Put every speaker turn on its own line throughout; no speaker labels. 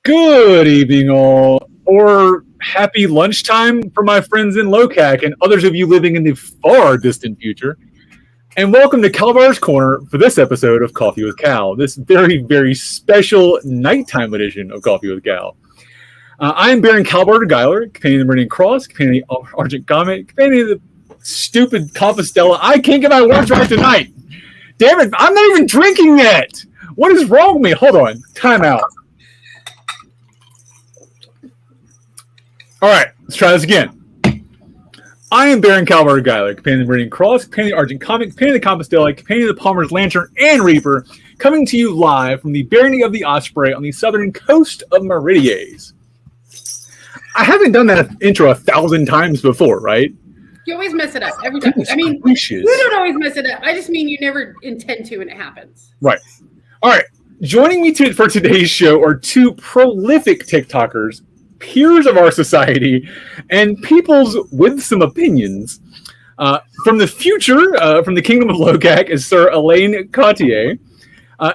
Good evening, all, or happy lunchtime for my friends in Lochac and others of you living in the far distant future. And welcome to Kal-bardr's Corner for this episode of Coffee with Cal, this very, very special nighttime edition of Coffee with Cal. I am Baron Kal-bardr Gellir, companion of the Meridian Cross, companion of the Argent Comet, companion of the stupid Compostela. I can't get my words right tonight. Damn it, I'm not even drinking yet. What is wrong with me? Hold on, time out. All right, let's try this again. I am Baron Kal-bardr Gellir, companion of the Meridian Cross, companion of the Argent Comet, companion of the Compostela, companion of the Palmer's Lantern and Reaper, coming to you live from the barony of the Osprey on the southern coast of Meridies. I haven't done that intro 1,000 times before, right?
You always mess it up every time.
Goodness
I mean,
gracious.
you don't always mess it up. I just mean you never intend to, and it happens.
Right. All right. Joining me for today's show are two prolific TikTokers, peers of our society, and peoples with some opinions. From the future, from the Kingdom of Lochac, is Sir Alain Quartier.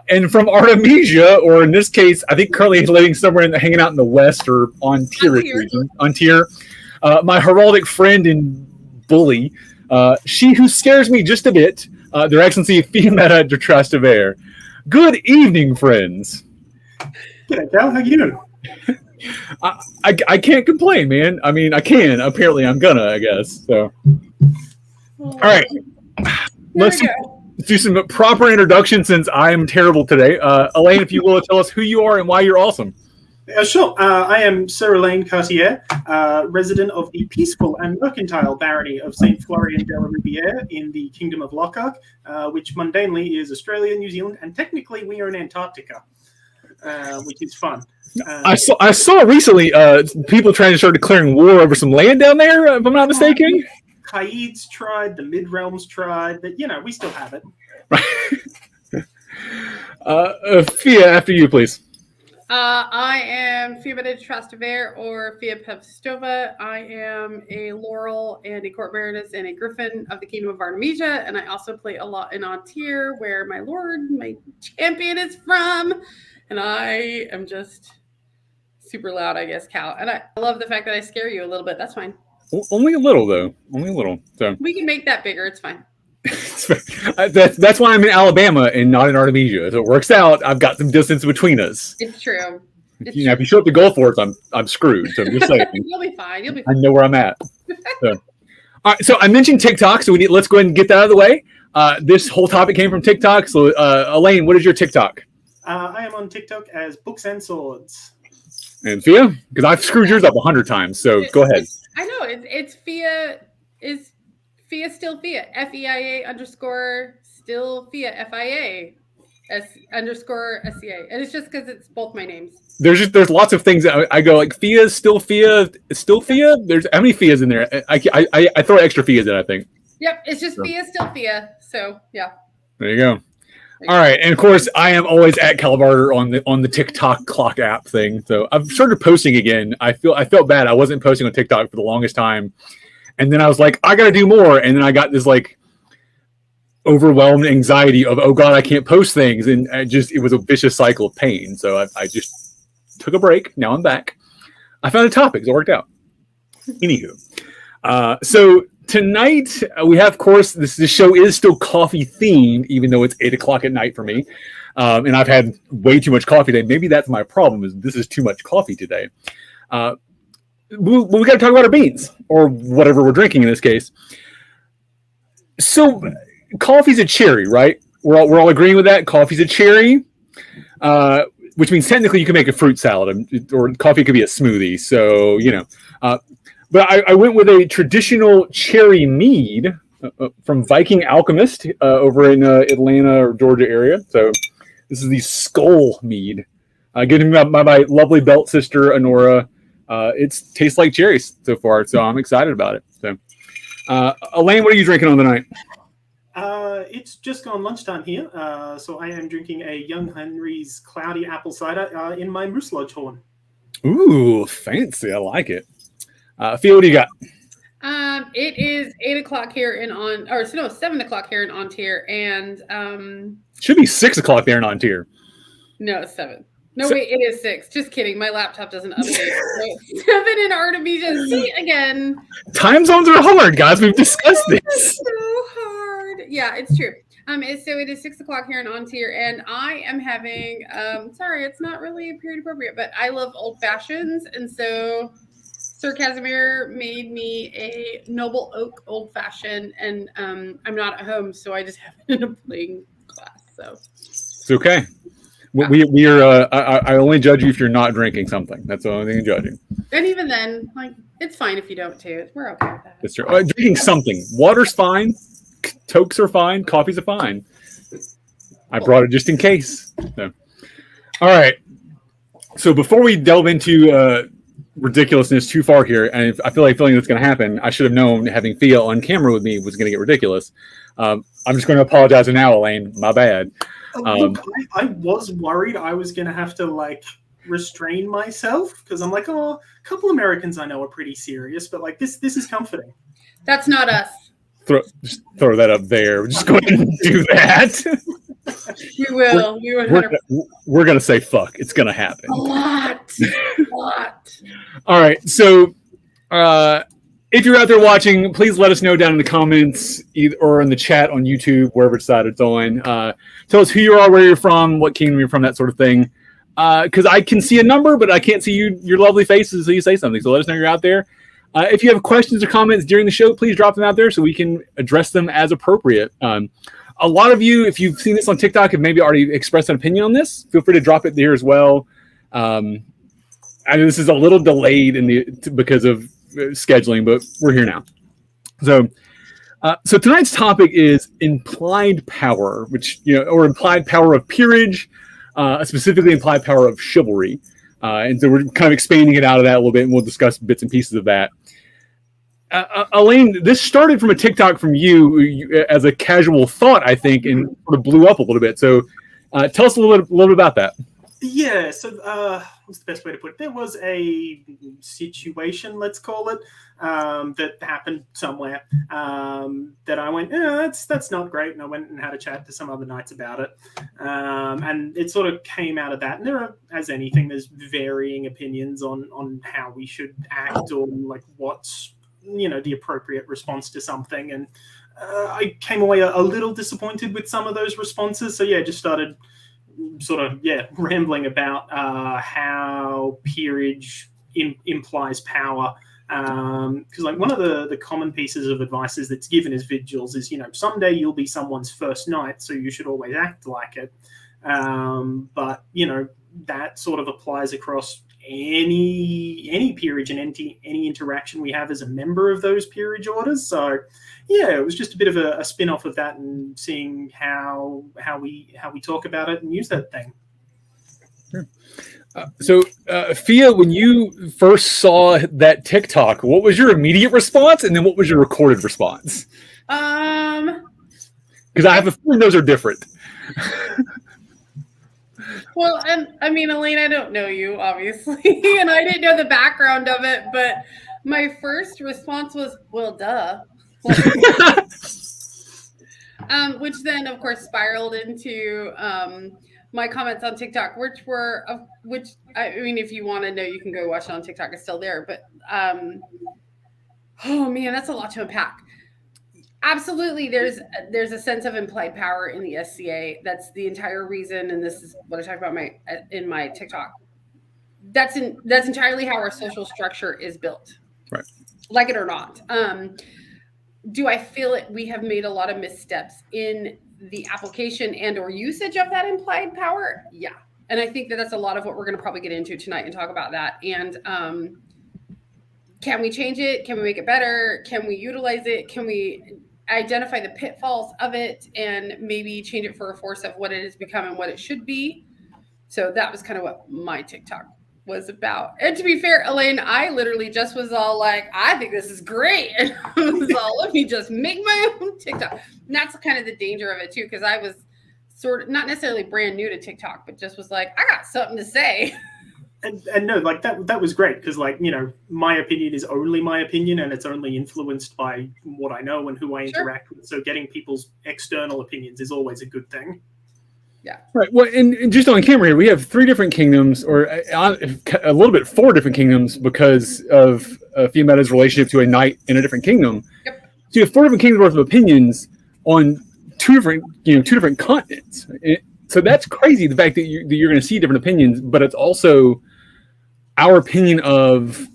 And from Artemisia, or in this case, I think currently living somewhere hanging out in the West or on Peerage region, on Tier, my heraldic friend and bully, she who scares me just a bit, Their Excellency Fiametta da Trastevere. Good evening, friends.
G'day, Cal. How you doing?
I can't complain, man. I mean, I can. Apparently, I'm gonna, I guess. So, all right. Let's do some proper introduction since I am terrible today. Alain, if you will, tell us who you are and why you're awesome.
Sure. I am Sir Alain Quartier, resident of the peaceful and mercantile barony of St. Florian de la Riviere in the Kingdom of Lochac, which mundanely is Australia, New Zealand, and technically we are in Antarctica, which is fun.
I saw recently people trying to start declaring war over some land down there, if I'm not mistaken.
Kaids tried, the Mid-Realms tried, but, we still have it.
Fia, after you, please.
I am Fiametta da Trastevere, or Fia Pevstova. I am a Laurel and a Court Baroness and a Griffin of the Kingdom of Artemisia, and I also play a lot in Ontier, where my lord, my champion, is from. And I am just super loud, I guess, Cal. And I love the fact that I scare you a little bit. That's fine.
Only a little, though. Only a little. So
we can make that bigger. It's fine.
That's why I'm in Alabama and not in Artemisia. So it works out. I've got some distance between us.
It's true.
If you show up to Gulf Wars, I'm screwed. So I'm just saying.
You'll be fine. You'll be fine.
I know where I'm at. So. All right. So I mentioned TikTok. So let's go ahead and get that out of the way. This whole topic came from TikTok. So Alain, what is your TikTok?
I am on TikTok as Books and Swords.
And Fia? Because I've screwed yours up 100 times. So go ahead.
I know. It's Fia. Is Fia still Fia? FEIA _ still Fia. FIA _SCA. And it's just because it's both my names.
There's lots of things that I go like Fia, still Fia, still Fia. There's how many Fias in there? I throw extra Fias in, I think.
Yep, it's just Fia, still Fia. So yeah.
There you go. All right, and of course, I am always at Kal-bardr on the TikTok clock app thing. So I've started posting again. I felt bad. I wasn't posting on TikTok for the longest time, and then I was like, I got to do more. And then I got this like overwhelmed anxiety of, oh God, I can't post things, and it was a vicious cycle of pain. So I just took a break. Now I'm back. I found a topic. It worked out. Anywho, so. Tonight, we have, of course, this show is still coffee themed, even though it's 8 o'clock at night for me. And I've had way too much coffee today. Maybe that's my problem, is this is too much coffee today. We got to talk about our beans, or whatever we're drinking in this case. So, coffee's a cherry, right? We're all agreeing with that. Coffee's a cherry, which means technically you can make a fruit salad, or coffee could be a smoothie. So, but I went with a traditional cherry mead from Viking Alchemist over in Atlanta or Georgia area. So this is the Skull mead, given by my lovely belt sister, Honora. It tastes like cherries so far, so I'm excited about it. So, Alain, what are you drinking on tonight?
It's just gone lunchtime here, so I am drinking a Young Henry's Cloudy Apple Cider in my Moose Lodge horn.
Ooh, fancy. I like it. Fia, what do you got?
It is 8 o'clock here 7 o'clock here in Ontier, and
should be 6 o'clock there in Ontier.
No, it's 7. No, wait, it is 6. Just kidding. My laptop doesn't update. It's 7 in Artemisia. See, again.
Time zones are hard, guys. We've discussed this.
So hard. Yeah, it's true. So it is 6 o'clock here in Ontier, and I am having, sorry, it's not really period appropriate, but I love old fashions. And so Sir Casimir made me a noble oak old fashioned, and I'm not at home, so I just have it in a playing class. So
it's okay. We are. I only judge you if you're not drinking something. That's the only thing I'm judging.
And even then, like, it's fine if you don't too. We're okay with that.
That's true. Drinking something. Water's fine. Tokes are fine. Coffees are fine. I brought it just in case. So. All right. So before we delve into ridiculousness too far here, and I feel like feeling that's going to happen, I should have known having Fia on camera with me was going to get ridiculous. I'm just going to apologize now, Elaine. My bad.
Look, I was worried I was going to have to like restrain myself because I'm like, oh, a couple Americans I know are pretty serious, but like this is comforting.
That's not us.
Just throw that up there. We're just going to do that.
We will.
We're going to say fuck. It's going to happen.
A lot.
All right. So if you're out there watching, please let us know down in the comments or in the chat on YouTube, wherever side it's on. Tell us who you are, where you're from, what kingdom you're from, that sort of thing. Because I can see a number, but I can't see your lovely faces, so you say something. So let us know you're out there. If you have questions or comments during the show, please drop them out there so we can address them as appropriate. A lot of you, if you've seen this on TikTok, have maybe already expressed an opinion on this. Feel free to drop it there as well. I know this is a little delayed because of scheduling, but we're here now. So tonight's topic is implied power, or implied power of peerage, specifically implied power of chivalry. And so we're kind of expanding it out of that a little bit, and we'll discuss bits and pieces of that. Alain, this started from a TikTok from you as a casual thought, I think, and sort of blew up a little bit. So tell us a little bit about that.
Yeah, so what's the best way to put it? There was a situation, let's call it, that happened somewhere that I went, that's not great. And I went and had a chat to some other knights about it. And it sort of came out of that. And there are, as anything, there's varying opinions on how we should act or like what's, the appropriate response to something. And I came away a little disappointed with some of those responses. So yeah, just started rambling about how peerage implies power. Because like one of the common pieces of advice that's given as vigils is, someday you'll be someone's first knight, so you should always act like it. But that sort of applies across any peerage and any interaction we have as a member of those peerage orders. So yeah, it was just a bit of a spin-off of that and seeing how we talk about it and use that thing.
Sure. So Fia, when you first saw that TikTok, what was your immediate response, and then what was your recorded response? Because I have a feeling those are different.
Well, and I mean, Elaine, I don't know you, obviously, and I didn't know the background of it, but my first response was, well, duh. Which then, of course, spiraled into my comments on TikTok, which I mean, if you want to know, you can go watch it on TikTok. It's still there. But, oh, man, that's a lot to unpack. Absolutely, there's a sense of implied power in the SCA. That's the entire reason, and this is what I talk about in my TikTok. That's entirely how our social structure is built,
right? Like
it or not. Do I feel it? We have made a lot of missteps in the application and or usage of that implied power. Yeah, and I think that's a lot of what we're going to probably get into tonight and talk about that. And can we change it? Can we make it better? Can we utilize it? Can we identify the pitfalls of it and maybe change it for a force of what it has become and what it should be? So that was kind of what my TikTok was about. And to be fair, Elaine, I literally just was all like, I think this is great. And I was all, let me just make my own TikTok. And that's kind of the danger of it too, because I was sort of not necessarily brand new to TikTok, but just was like, I got something to say.
And no, like that was great because, like, my opinion is only my opinion and it's only influenced by what I know and who I interact with. So getting people's external opinions is always a good thing.
Yeah.
Right. Well, and just on camera here, we have 3 different kingdoms, or a little bit 4 different kingdoms because of Fiametta's relationship to a knight in a different kingdom.
Yep.
So you have 4 different kingdoms worth of opinions on 2 different continents. So that's crazy. The fact that you're going to see different opinions, but it's also our opinion of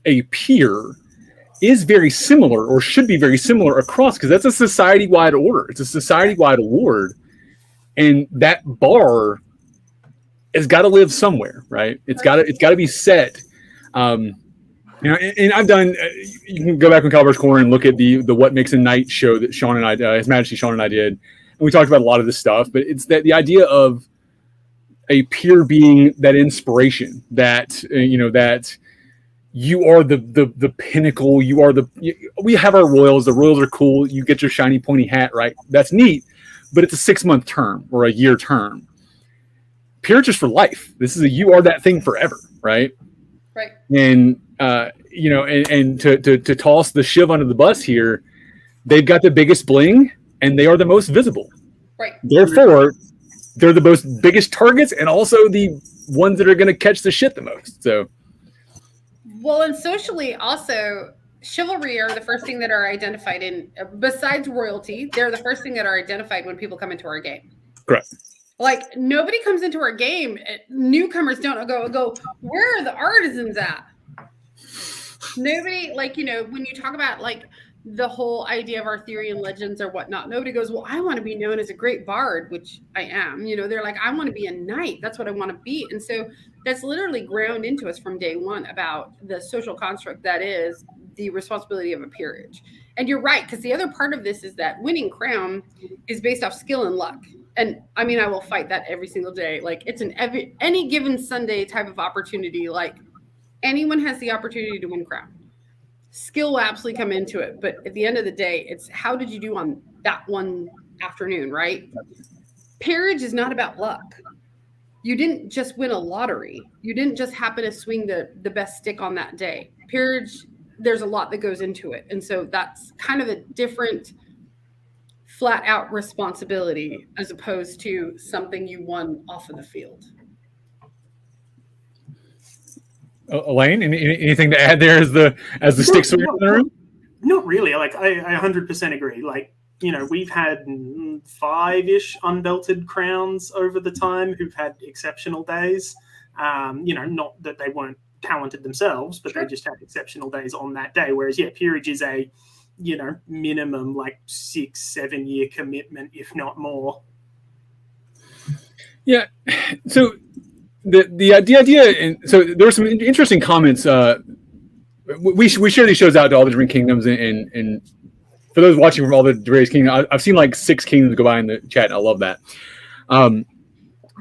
a peer is very similar, or should be very similar across, because that's a society-wide order. It's a society-wide award. And that bar has got to live somewhere, right? It's got to be set. And I've done. You can go back on Caliber's Corner and look at the What Makes a Knight show that Sean and I, His Majesty Sean and I did, and we talked about a lot of this stuff. But it's that the idea of a peer being that inspiration, that that you are the pinnacle. We have our royals. The royals are cool. You get your shiny pointy hat, right? That's neat. But it's a 6-month term or a year term. Peerage is for life. You are that thing forever, right?
Right.
And and to toss the Shiv under the bus here, they've got the biggest bling and they are the most visible.
Right.
Therefore, they're the biggest targets and also the ones that are going to catch the shit the most. So,
well, and socially also, chivalry are the first thing that are identified in, besides royalty, they're the first thing that are identified when people come into our game.
Correct.
Like, nobody comes into our game. Newcomers don't go, where are the artisans at? Nobody, when you talk about the whole idea of Arthurian legends or whatnot, nobody goes, well, I want to be known as a great bard, which I am. They're like, I want to be a knight. That's what I want to be. And so that's literally ground into us from day one about the social construct that is the responsibility of a peerage. And you're right, because the other part of this is that winning crown is based off skill and luck. And I mean, I will fight that every single day. It's any given Sunday type of opportunity. Anyone has the opportunity to win crown. Skill will absolutely come into it. But at the end of the day, it's how did you do on that one afternoon, right? Peerage is not about luck. You didn't just win a lottery. You didn't just happen to swing the best stick on that day. Peerage, there's a lot that goes into it. And so that's kind of a different flat out responsibility as opposed to something you won off of the field.
Elaine, anything to add there as the stick swinger in the room?
Not really. I 100% agree. We've had 5-ish unbelted crowns over the time who've had exceptional days. Not that they weren't talented themselves, but They just had exceptional days on that day. Whereas, peerage is a, minimum 6-7 year commitment, if not more. Yeah.
So the idea, and so there were some interesting comments. We share these shows out to all the different kingdoms, and for those watching from all the various kingdoms, I've seen 6 kingdoms go by in the chat, and I love that.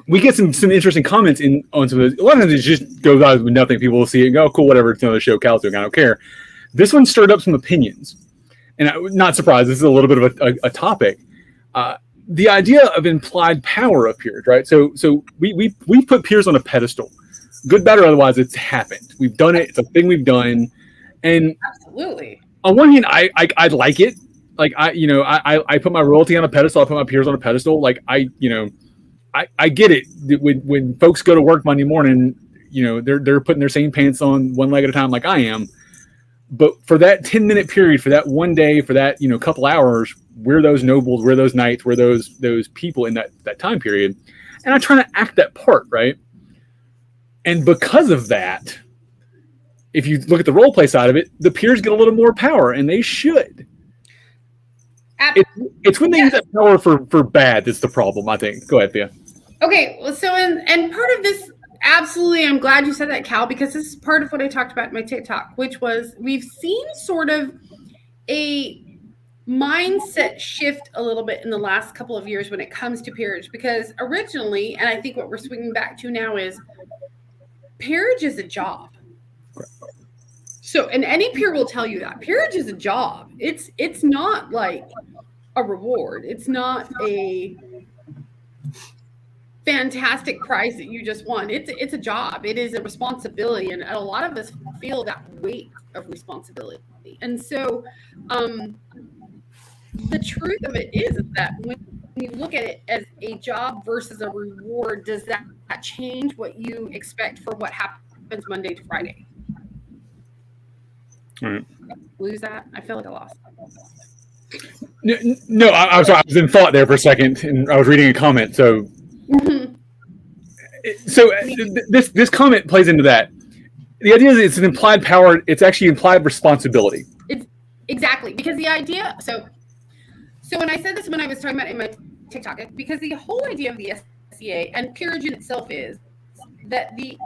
We get some interesting comments on some of those. A lot of times it just goes out with nothing. People will see it and go, oh, cool, whatever, it's another show, Cal's doing, I don't care. This one stirred up some opinions. And I'm not surprised, this is a little bit of a topic. The idea of implied power of peers, right? So we put peers on a pedestal. Good, bad, or otherwise, it's happened. We've done it. It's a thing we've done. And
absolutely.
On one hand, I like it. I put my royalty on a pedestal. I put my peers on a pedestal. I get it. When folks go to work Monday morning, they're putting their same pants on one leg at a time, like I am. But for that 10-minute period, for that one day, for that couple hours, we're those nobles, we're those knights, we're those people in that time period, and I try to act that part, right? And because of that, if you look at the role play side of it, the peers get a little more power, and they should. It's when they use that power for bad that's the problem, I think. Go ahead, Thea.
Okay, well, so and part of this, absolutely, I'm glad you said that, Cal, because this is part of what I talked about in my TikTok, which was we've seen sort of a mindset shift a little bit in the last couple of years when it comes to peerage, because originally, and I think what we're swinging back to now is peerage is a job. So, and any peer will tell you that peerage is a job. It's not like a reward. It's not a fantastic prize that you just won. It's a job. It is a responsibility, and a lot of us feel that weight of responsibility. And so, the truth of it is that when you look at it as a job versus a reward, does that change what you expect for what happens Monday to Friday?
All right.
Lose that? I feel like I lost.
No, I'm sorry. I was in thought there for a second, and I was reading a comment. So, this comment plays into that. The idea is it's an implied power. It's actually implied responsibility.
It's exactly because the idea. So when I said this when I was talking about in my TikTok, because the whole idea of the SCA and peerage in itself is that the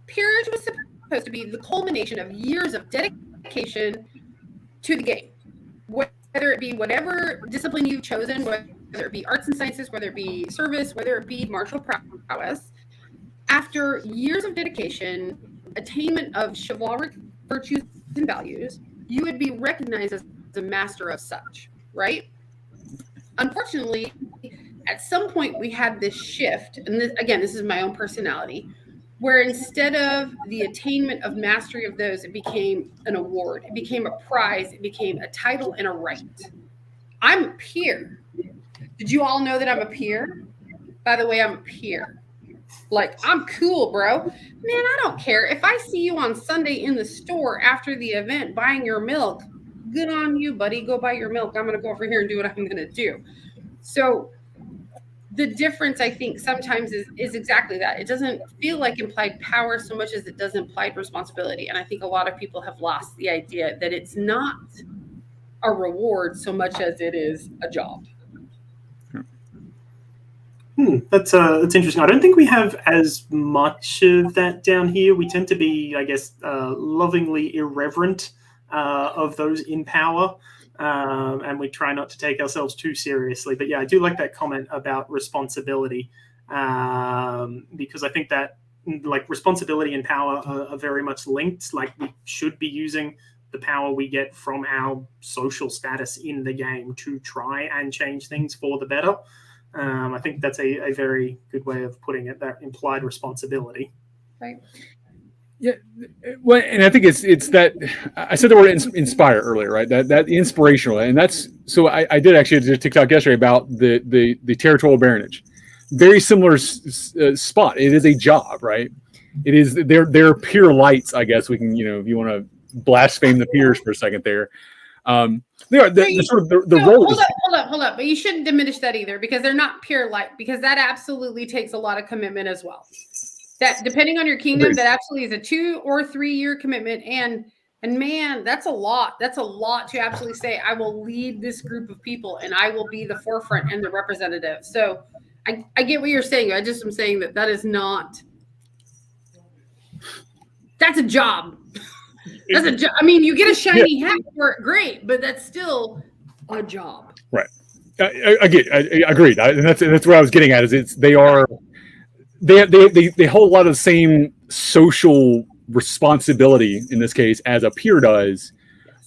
peerage was supposed to be the culmination of years of dedication to the game, whether it be whatever discipline you've chosen, whether it be arts and sciences, whether it be service, whether it be martial prowess. After years of dedication, attainment of chivalric virtues and values, you would be recognized as a master of such, right? Unfortunately, at some point we had this shift, and this is my own personality, where instead of the attainment of mastery of those, it became an award, it became a prize, it became a title and a right. I'm a peer. Did you all know that I'm a peer? By the way, I'm a peer. Like, I'm cool, bro. Man, I don't care. If I see you on Sunday in the store after the event buying your milk, good on you, buddy. Go buy your milk. I'm going to go over here and do what I'm going to do. So the difference, I think, sometimes is exactly that. It doesn't feel like implied power so much as it does implied responsibility. And I think a lot of people have lost the idea that it's not a reward so much as it is a job.
That's interesting. I don't think we have as much of that down here. We tend to be, I guess, lovingly irreverent of those in power, and we try not to take ourselves too seriously. But yeah, I do like that comment about responsibility, because I think that like responsibility and power are very much linked. Like, we should be using the power we get from our social status in the game to try and change things for the better. I think that's a very good way of putting it, that implied responsibility.
Right.
Yeah. Well, and I think it's that I said the word inspire earlier, right? That inspirational, and that's so I did actually do a TikTok yesterday about the territorial baronage. Very similar spot. It is a job, right? It is they're peer lights, I guess we can, if you want to blaspheme the peers for a second there. They are the role.
Hold up. But you shouldn't diminish that either, because they're not pure light, because that absolutely takes a lot of commitment as well. That, depending on your kingdom, that absolutely is a 2 or 3 year commitment. And man, that's a lot. That's a lot to absolutely say, I will lead this group of people and I will be the forefront and the representative. So I get what you're saying. I just am saying that is not, that's a job. That's a job. I mean, you get a shiny hat for it, great, but that's still a job.
Right. I agreed. And that's what I was getting at. Is they hold a lot of the same social responsibility in this case as a peer does,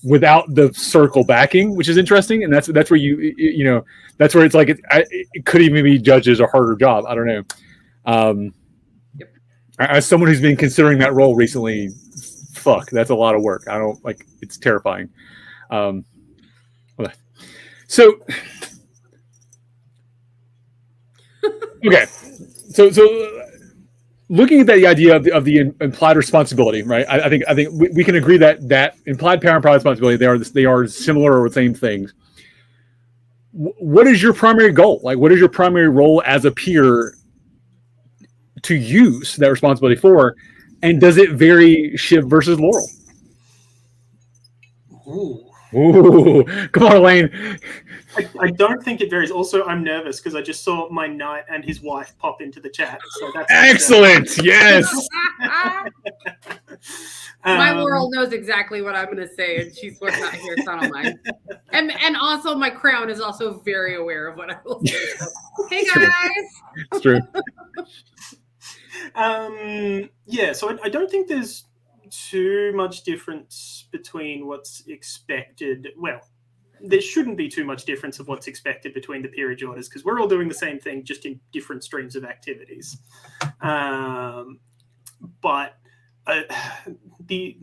without the circle backing, which is interesting. And that's where that's where it's like it could even be judged as a harder job. I don't know. As someone who's been considering that role recently, fuck, that's a lot of work. I don't like, it's terrifying. So okay, so looking at the idea of the implied responsibility, right? I think we can agree that implied power and implied responsibility, they are similar or the same things. What is your primary goal? Like, what is your primary role as a peer to use that responsibility for? And does it vary Shiv versus Laurel? Ooh. Come on, Elaine.
I don't think it varies. Also, I'm nervous because I just saw my knight and his wife pop into the chat. So that's
excellent. Yes.
My Laurel knows exactly what I'm going to say, and she's what's not here. It's not on mine. And also, my crown is also very aware of what I will say. So, hey guys.
It's true.
So I don't think there's too much difference between what's expected. Well, there shouldn't be too much difference of what's expected between the peerage orders, because we're all doing the same thing, just in different streams of activities. But the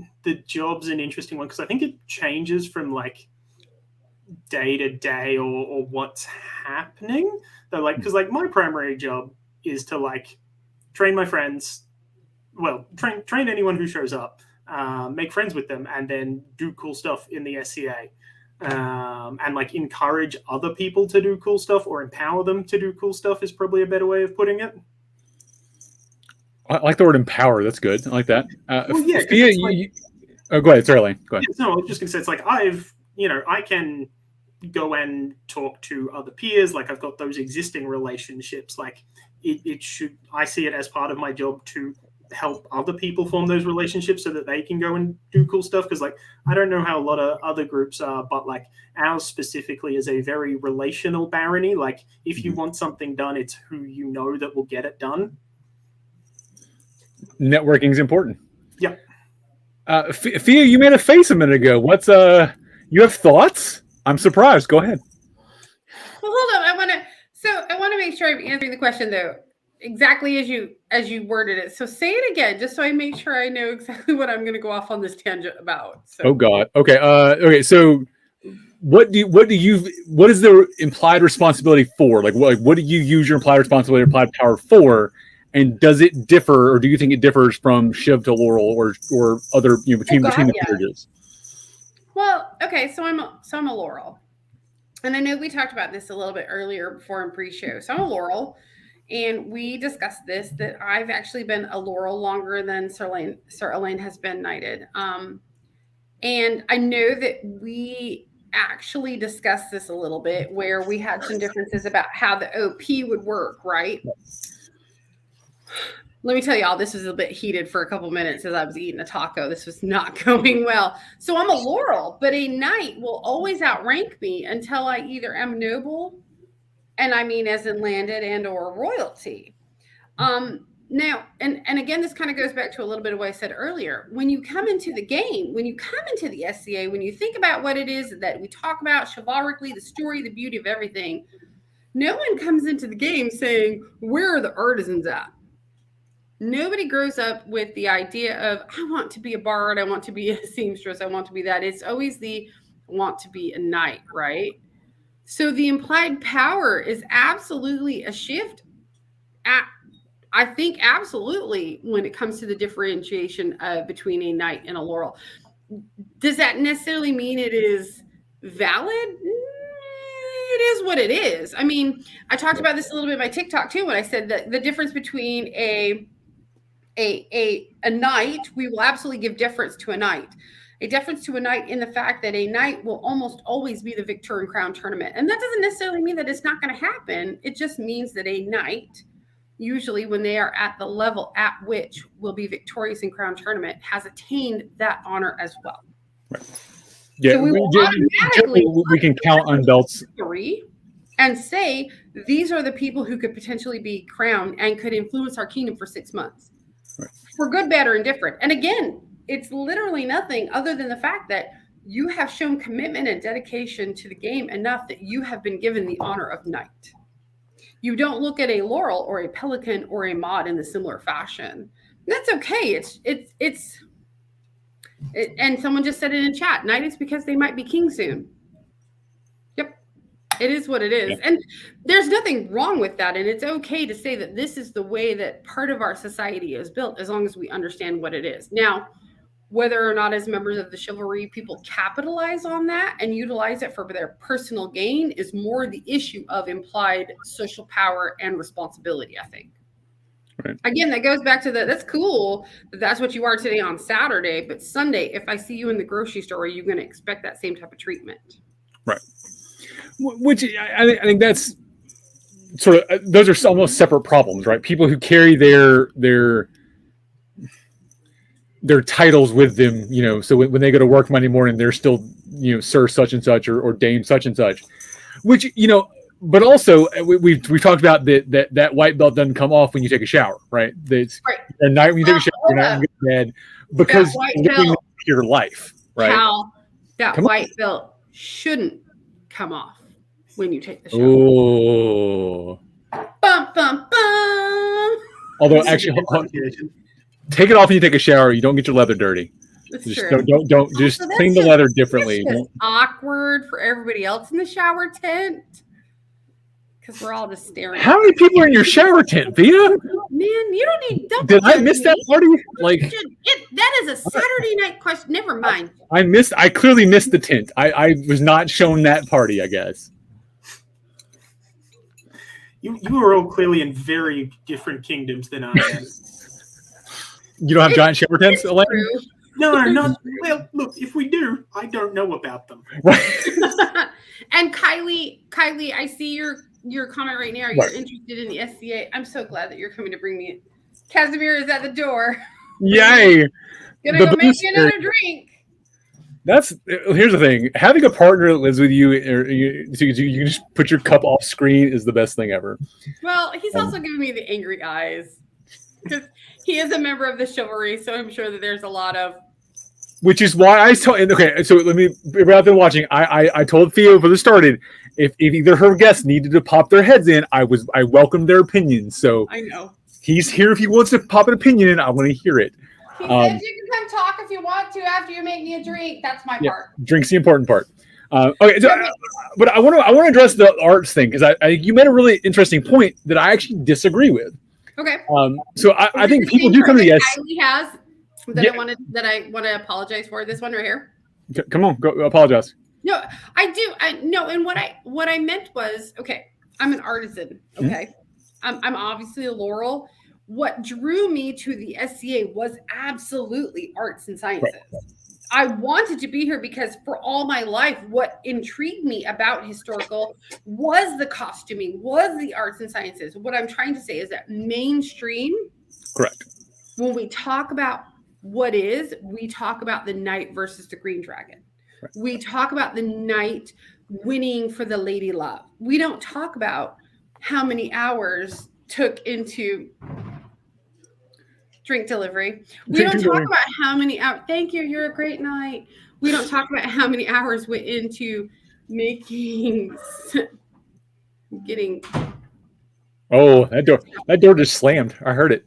job's an interesting one, because I think it changes from like day to day or what's happening. Though, like, because like my primary job is to like train my friends, well, train anyone who shows up, make friends with them, and then do cool stuff in the SCA. And like encourage other people to do cool stuff or empower them to do cool stuff is probably a better way of putting it.
I like the word empower. That's good. I like that.
Well, yeah.
Go ahead. Sorry, Elaine. Go ahead.
No, I was just going to say, it's like I can go and talk to other peers. Like I've got those existing relationships. Like I see it as part of my job to help other people form those relationships so that they can go and do cool stuff. Because like, I don't know how a lot of other groups are, but like ours specifically is a very relational barony. Like if you want something done, it's who you know that will get it done.
Networking is important.
Yeah.
Fia, you made a face a minute ago. What's you have thoughts? I'm surprised. Go ahead.
Well, hold on. I want to make sure I'm answering the question though, exactly as you worded it. So say it again, just so I make sure I know exactly what I'm going to go off on this tangent about. So.
Oh God. Okay. Okay. So what is the implied responsibility for? Like what do you use your implied responsibility, implied power for? And does it differ, or do you think it differs from Shiv to Laurel, or other between the peerages?
Well, okay, so I'm a Laurel, and I know we talked about this a little bit earlier before in pre-show. So I'm a Laurel, and we discussed this that I've actually been a Laurel longer than Sir Alain has been knighted, and I know that we actually discussed this a little bit where we had some differences about how the OP would work, right? Let me tell y'all, this was a bit heated for a couple minutes as I was eating a taco. This was not going well. So I'm a Laurel, but a knight will always outrank me until I either am noble, and I mean as in landed and or royalty. Now, and again, this kind of goes back to a little bit of what I said earlier. When you come into the game, when you come into the SCA, when you think about what it is that we talk about chivalrically, the story, the beauty of everything, no one comes into the game saying, where are the artisans at? Nobody grows up with the idea of, I want to be a bard, I want to be a seamstress, I want to be that. It's always I want to be a knight, right? So the implied power is absolutely a shift. I think absolutely when it comes to the differentiation between a knight and a Laurel. Does that necessarily mean it is valid? It is what it is. I mean, I talked about this a little bit in my TikTok too when I said that the difference between a knight, we will absolutely give deference to a knight. A deference to a knight in the fact that a knight will almost always be the victor in crown tournament. And that doesn't necessarily mean that it's not going to happen. It just means that a knight, usually when they are at the level at which will be victorious in crown tournament, has attained that honor as well.
Right. Yeah,
so
we can count on belts
and say these are the people who could potentially be crowned and could influence our kingdom for 6 months.
Right.
For good, bad, or indifferent. And again, it's literally nothing other than the fact that you have shown commitment and dedication to the game enough that you have been given the honor of knight. You don't look at a Laurel or a Pelican or a Mod in the similar fashion. That's okay. And someone just said it in chat. Knight is because they might be king soon. Yep. It is what it is. Yeah. And there's nothing wrong with that. And it's okay to say that this is the way that part of our society is built, as long as we understand what it is. Now, whether or not as members of the chivalry, people capitalize on that and utilize it for their personal gain is more the issue of implied social power and responsibility, I think.
Right.
Again, that goes back to that's cool that that's what you are today on Saturday, but Sunday, if I see you in the grocery store, are you going to expect that same type of treatment?
Right. Which I think that's sort of, those are almost separate problems, right? People who carry their titles with them, so when they go to work Monday morning, they're still, Sir such and such or Dame such and such, which, but also we've talked about that white belt doesn't come off when you take a shower, right? It's
right.
At night when you take a shower, you're not in good bed because living your life, right?
Cal, that white belt shouldn't come off when you take the shower.
Oh.
Bum, bum, bum.
Although actually, take it off when you take a shower. You don't get your leather dirty.
That's
Just
true.
don't just
Also,
clean the leather differently.
It's just awkward for everybody else in the shower tent because we're all just staring.
How many people are in your shower tent, Via?
Man, you don't need. Don't
Did I
judge
miss
me.
that party? Like
that is a Saturday night question. Never mind.
I clearly missed the tent. I was not shown that party, I guess.
You are all clearly in very different kingdoms than I am.
You don't have giant shower tents, Elaine?
True.
No, not well. Look, if we do, I don't know about them.
Right.
And Kylie, I see your comment right now. You're interested in the SCA. I'm so glad that you're coming to bring me. Casimir is at the door.
Yay!
Gonna go make me another drink.
Here's the thing: having a partner that lives with you, so you can just put your cup off screen, is the best thing ever.
Well, he's also giving me the angry eyes because he is a member of the Chivalry, so I'm sure that there's a lot of.
Which is why I told. Okay, so let me. Rather than watching, I told Theo before this started, if either her guests needed to pop their heads in, I welcomed their opinions. So
I know
he's here if he wants to pop an opinion in. I want to hear it.
He said you can come talk if you want to after you make me a drink. That's my part.
Drink's the important part. Okay, so, but I want to address the arts thing because you made a really interesting point that I actually disagree with.
Okay.
So I think people do come to the
Kylie has that I want to apologize for. This one right here.
Come on, go apologize.
No, I do. And what I meant was, okay, I'm an artisan. Okay, I'm obviously a Laurel. What drew me to the SCA was absolutely arts and sciences. Right. I wanted to be here because for all my life, what intrigued me about historical was the costuming, was the arts and sciences. What I'm trying to say is that mainstream,
correct.
When we talk about what is, we talk about the knight versus the green dragon. Right. We talk about the knight winning for the lady love. We don't talk about how many hours took into drink delivery. We don't talk about how many hours. Thank you. You're a great knight. We don't talk about how many hours went into getting.
Oh, that door just slammed. I heard it.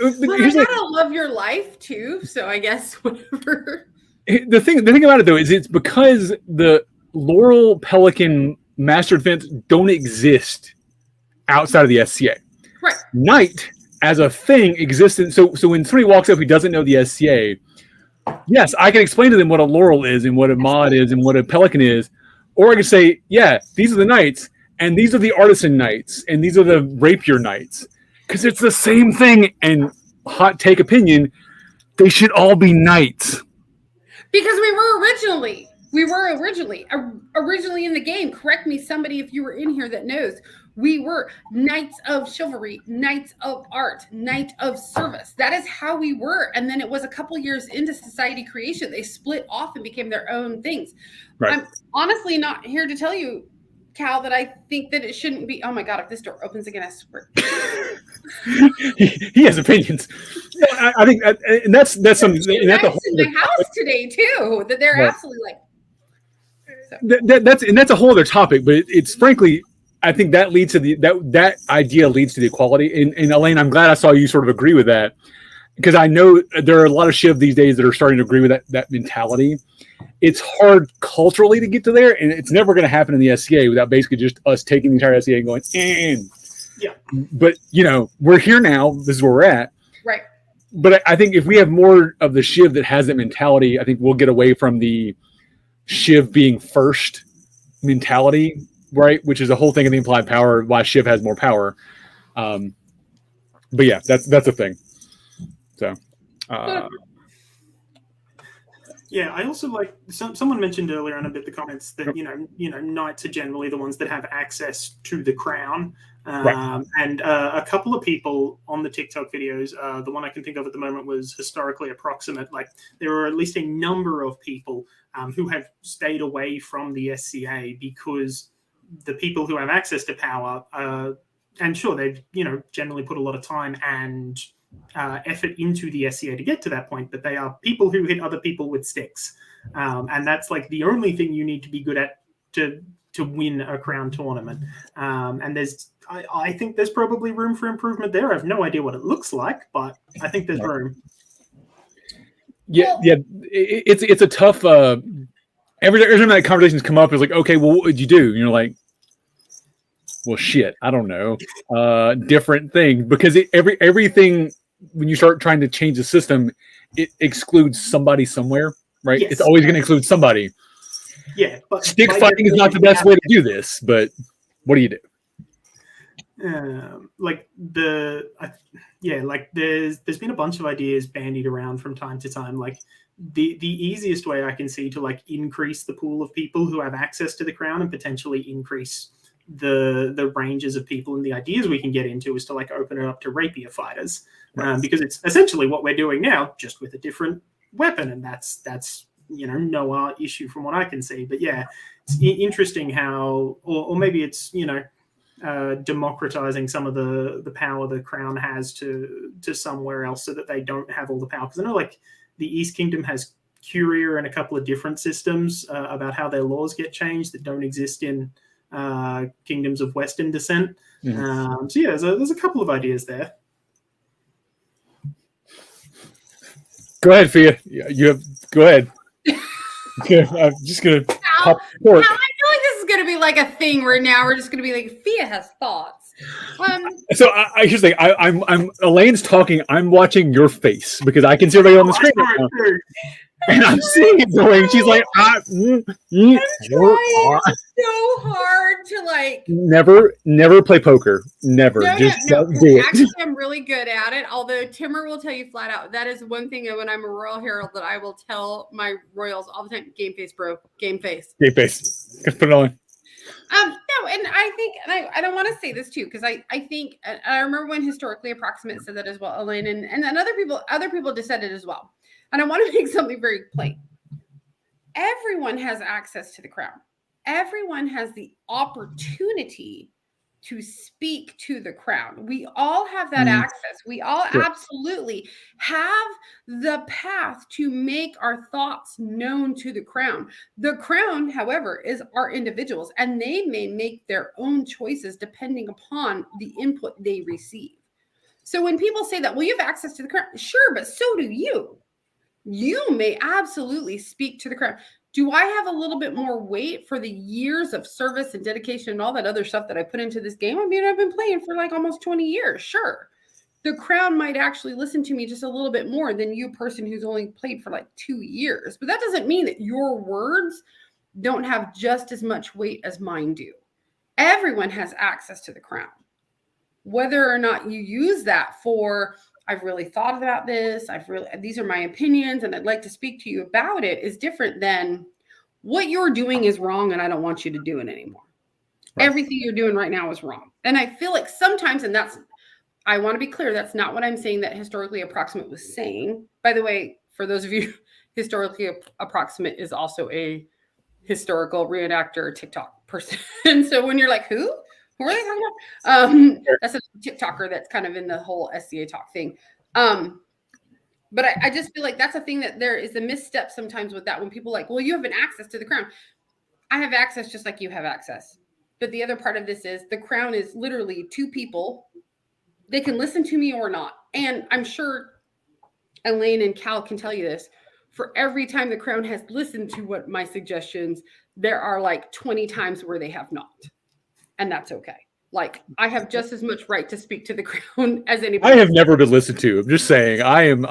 Well, I gotta love your life too. So I guess whatever.
The thing about it though is it's because the Laurel Pelican Master Defense don't exist outside of the SCA.
Right.
Knight as a thing existed. So when somebody walks up who doesn't know the SCA, yes, I can explain to them what a Laurel is and what a mod is and what a Pelican is. Or I can say, yeah, these are the knights and these are the artisan knights and these are the rapier knights. Because it's the same thing, and hot take opinion, they should all be knights.
Because we were originally in the game. Correct me, somebody, if you were in here that knows. We were knights of chivalry, knights of art, knight of service. That is how we were. And then it was a couple years into society creation. They split off and became their own things. Right. I'm honestly not here to tell you, Cal, that I think that it shouldn't be. Oh my God, if this door opens again, I swear.
he has opinions. I think and that's something. That's a whole
in my house today too. That they're absolutely like.
So. That's a whole other topic, but it's frankly, I think that leads to that idea leads to the equality. And Elaine, I'm glad I saw you sort of agree with that because I know there are a lot of Shiv these days that are starting to agree with that mentality. It's hard culturally to get to there, and it's never going to happen in the SCA without basically just us taking the entire SCA and going,
yeah.
But, we're here now. This is where we're at.
Right.
But I think if we have more of the Shiv that has that mentality, I think we'll get away from the Shiv being first mentality, right? Which is the whole thing of the implied power, why Shiv has more power. But yeah, that's a thing. So,
yeah, I also like someone mentioned earlier in a bit the comments that knights are generally the ones that have access to the crown, right. And a couple of people on the TikTok videos, the one I can think of at the moment was historically approximate. Like there are at least a number of people who have stayed away from the SCA because the people who have access to power, and sure they've generally put a lot of time and effort into the SCA to get to that point, but they are people who hit other people with sticks, and that's like the only thing you need to be good at to win a crown tournament. And I think there's probably room for improvement there. I have no idea what it looks like, but I think there's room.
It's a tough. Every time that conversations come up, it's like, okay, well, what would you do? And you're like, well, shit, I don't know. Different thing, because everything when you start trying to change the system, it excludes somebody somewhere, right?
Yes.
It's always going to exclude somebody.
Yeah, but
stick fighting is not the best way to do this. But what do you do?
There's been a bunch of ideas bandied around from time to time. Like the easiest way I can see to like increase the pool of people who have access to the crown and potentially increase the ranges of people and the ideas we can get into is to like open it up to rapier fighters, because it's essentially what we're doing now, just with a different weapon, and that's no issue from what I can see. But yeah, it's interesting how, or maybe it's democratizing some of the power the crown has to somewhere else, so that they don't have all the power. Because I know like the East Kingdom has Courier and a couple of different systems about how their laws get changed that don't exist in kingdoms of Western descent. There's a couple of ideas there.
Go ahead, Fia. Go ahead. I'm just gonna pop pork.
I feel like this is gonna be like a thing where now we're just gonna be like, Fia has thoughts.
So I just think I'm Elaine's talking. I'm watching your face because I can see everybody on the screen right now. And I'm seeing it going. She's like,
I'm trying so hard to like
never play poker. Never.
No.
Do it.
Actually, I'm really good at it. Although Timmer will tell you flat out, that is one thing that when I'm a royal herald that I will tell my royals all the time: game face, bro. Game face.
Game face. Let's put it on.
No, and I think, and I don't want to say this too, because I think, and I remember when Historically Approximate said that as well, Elaine, and then other people just said it as well. And I want to make something very plain. Everyone has access to the crown. Everyone has the opportunity to speak to the crown. We all have that access. We all absolutely have the path to make our thoughts known to the crown. The crown, however, is our individuals, and they may make their own choices depending upon the input they receive. So when people say that, well, you have access to the crown, sure, but so do you. You may absolutely speak to the crown. Do I have a little bit more weight for the years of service and dedication and all that other stuff that I put into this game? I mean, I've been playing for like almost 20 years. Sure. The crown might actually listen to me just a little bit more than you, person who's only played for like 2 years. But that doesn't mean that your words don't have just as much weight as mine do. Everyone has access to the crown. Whether or not you use that for, I've really thought about this, these are my opinions, and I'd like to speak to you about it, is different than what you're doing is wrong and I don't want you to do it anymore. Right. Everything you're doing right now is wrong. And I feel like sometimes, and I want to be clear, that's not what I'm saying that Historically Approximate was saying. By the way, for those of you, Historically Approximate is also a historical reenactor TikTok person. So when you're like, who are they talking about? That's a TikToker that's kind of in the whole SCA talk thing. But I just feel like that's a thing that there is a misstep sometimes with that, when people are like, well, you have an access to the crown. I have access just like you have access. But the other part of this is the crown is literally two people. They can listen to me or not. And I'm sure Elaine and Cal can tell you this. For every time the crown has listened to what my suggestions, there are like 20 times where they have not. And that's okay. Like, I have just as much right to speak to the crown as anybody.
I have never been listened to. I'm just saying, I am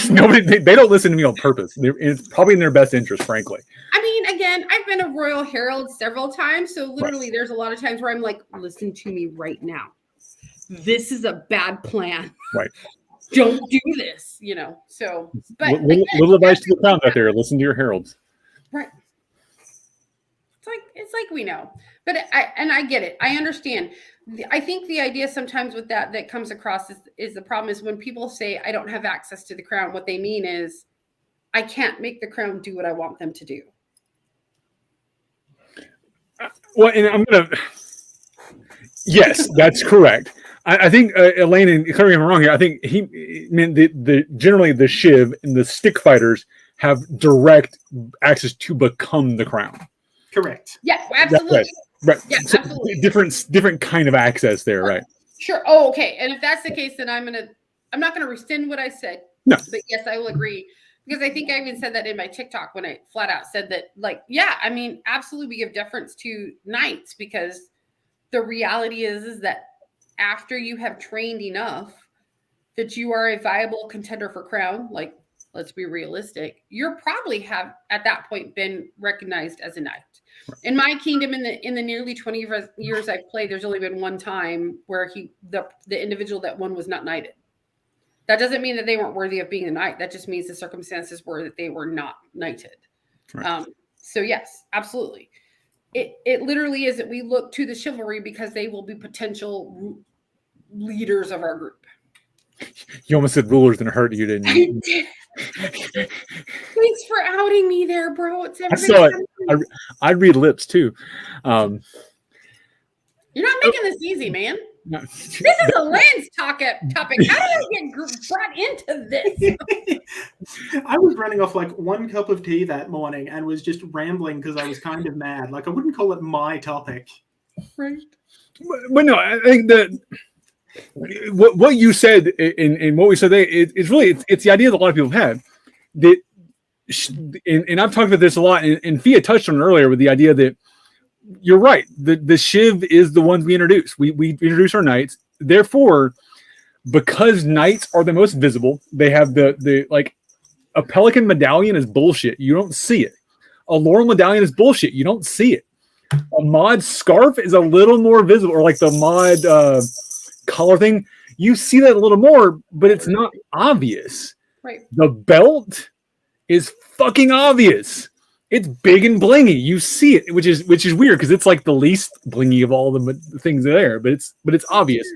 nobody. They don't listen to me on purpose. It's probably in their best interest, frankly.
I mean, again, I've been a royal herald several times. So literally there's a lot of times where I'm like, listen to me right now. This is a bad plan. Right. Don't do this, So, but
little advice to the crown out there: listen to your heralds.
Right. It's like we know, but I get it. I understand. I think the idea sometimes with that comes across is the problem is when people say I don't have access to the crown. What they mean is I can't make the crown do what I want them to do.
Well, and yes, that's correct. I think Elaine, and correct me if I'm wrong here, I think he meant generally the Shiv and the stick fighters have direct access to become the crown.
Correct.
Yeah, absolutely.
Right.
Yeah,
so
absolutely.
Different kind of access there, right?
Sure. Oh, okay. And if that's the case, then I'm not gonna rescind what I said.
No.
But yes, I will agree. Because I think I even said that in my TikTok when I flat out said that, like, yeah, I mean, absolutely we give deference to knights because the reality is that after you have trained enough that you are a viable contender for crown, like, let's be realistic, you're probably have at that point been recognized as a knight. In my kingdom, in the nearly 20 years I've played, there's only been one time where the individual that won was not knighted. That doesn't mean that they weren't worthy of being a knight. That just means the circumstances were that they were not knighted. Right. So yes, absolutely. It literally is that we look to the chivalry because they will be potential leaders of our group.
You almost said rulers and it hurt you, didn't you?
Thanks for outing me there, bro. It's
I saw it. I'd read lips too.
You're not making this easy, man. No. This is a Lance topic. How did I get brought into this?
I was running off like one cup of tea that morning and was just rambling because I was kind of mad. Like I wouldn't call it my topic.
Right. But no, I think that what you said and what we said there is really it's the idea that a lot of people have that, and I've talked about this a lot, and Fia touched on it earlier with the idea that you're right. The Shiv is the ones we introduce. We introduce our knights. Therefore, because knights are the most visible, they have the like a pelican medallion is bullshit. You don't see it. A laurel medallion is bullshit. You don't see it. A mod scarf is a little more visible, or like the mod collar thing. You see that a little more, but it's not obvious.
Right.
The belt is fucking obvious. It's big and blingy. You see it, which is weird because it's like the least blingy of all the things there, but it's obvious.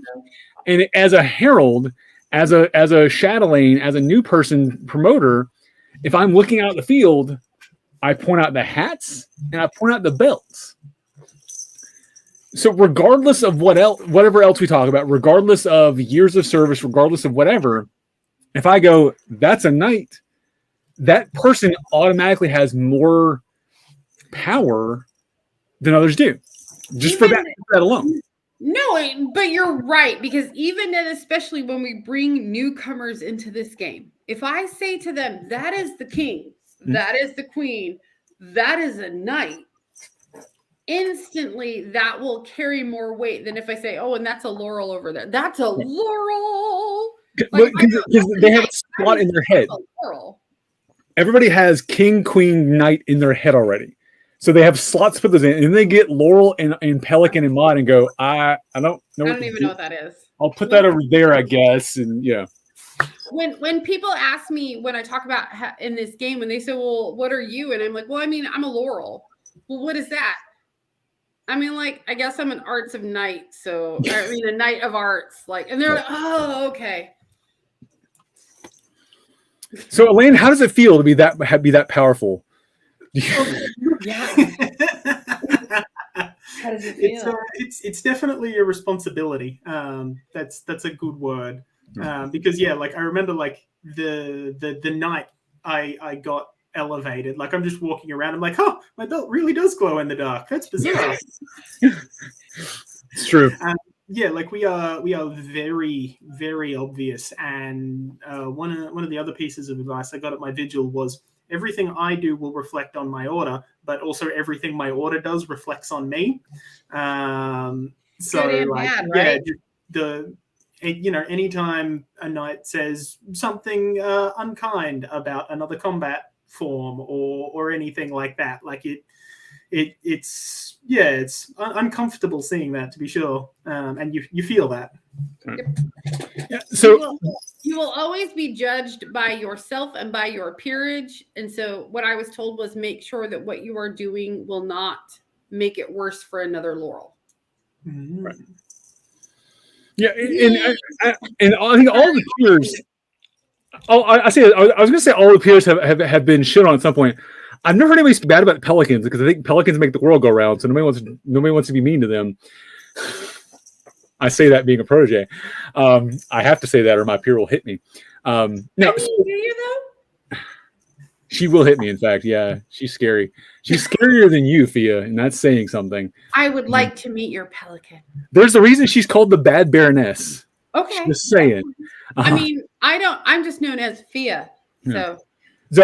And as a herald, as a chatelaine, as a new person promoter, if I'm looking out the field, I point out the hats and I point out the belts. So regardless of whatever else we talk about, regardless of years of service, regardless of whatever, if I go, that's a knight, that person automatically has more power than others do. Just for that alone.
No, but you're right, because even and especially when we bring newcomers into this game, if I say to them, that is the king, that is the queen, that is a knight, instantly that will carry more weight than if I say, oh, and that's a laurel over there. That's a laurel.
Like, because they have a spot in their head. Everybody has king, queen, knight in their head already. So they have slots put those in, and they get laurel and pelican and mod and go, I don't know.
I don't even know what that is.
I'll put that over there, I guess. And yeah.
When people ask me, when I talk about in this game, when they say, well, what are you? And I'm like, well, I mean, I'm a laurel. Well, what is that? I mean, like, I guess I'm an arts of knight. So, I mean, a knight of arts. Like, and they're like, oh, okay.
So, Elaine, how does it feel to be that powerful?
Yeah. How does it feel?
It's definitely a responsibility. That's a good word. Because yeah, like I remember, like the night I got elevated. Like I'm just walking around. I'm like, oh, my belt really does glow in the dark. That's bizarre.
It's true.
Yeah, like we are very, very obvious. And one of the other pieces of advice I got at my vigil was everything I do will reflect on my order, but also everything my order does reflects on me. So like, bad, right? Yeah, anytime a knight says something unkind about another combat form or anything like that, like it's uncomfortable seeing that, to be sure, and you feel that.
Yeah, so
you will always be judged by yourself and by your peerage, and so what I was told was make sure that what you are doing will not make it worse for another laurel.
Mm-hmm.
Right. Yeah, and I think all the peers. Oh, I was going to say all the peers have been shit on at some point. I've never heard anybody speak bad about pelicans because I think pelicans make the world go round, so nobody wants to be mean to them. I say that being a protege. I have to say that or my peer will hit me. No,
do you though?
She will hit me, in fact. Yeah, she's scary. She's scarier than you, Fia, and that's saying something.
I would like to meet your pelican.
There's a reason she's called the Bad Baroness.
Okay.
Just saying.
I mean, I'm just known as Fia. So
So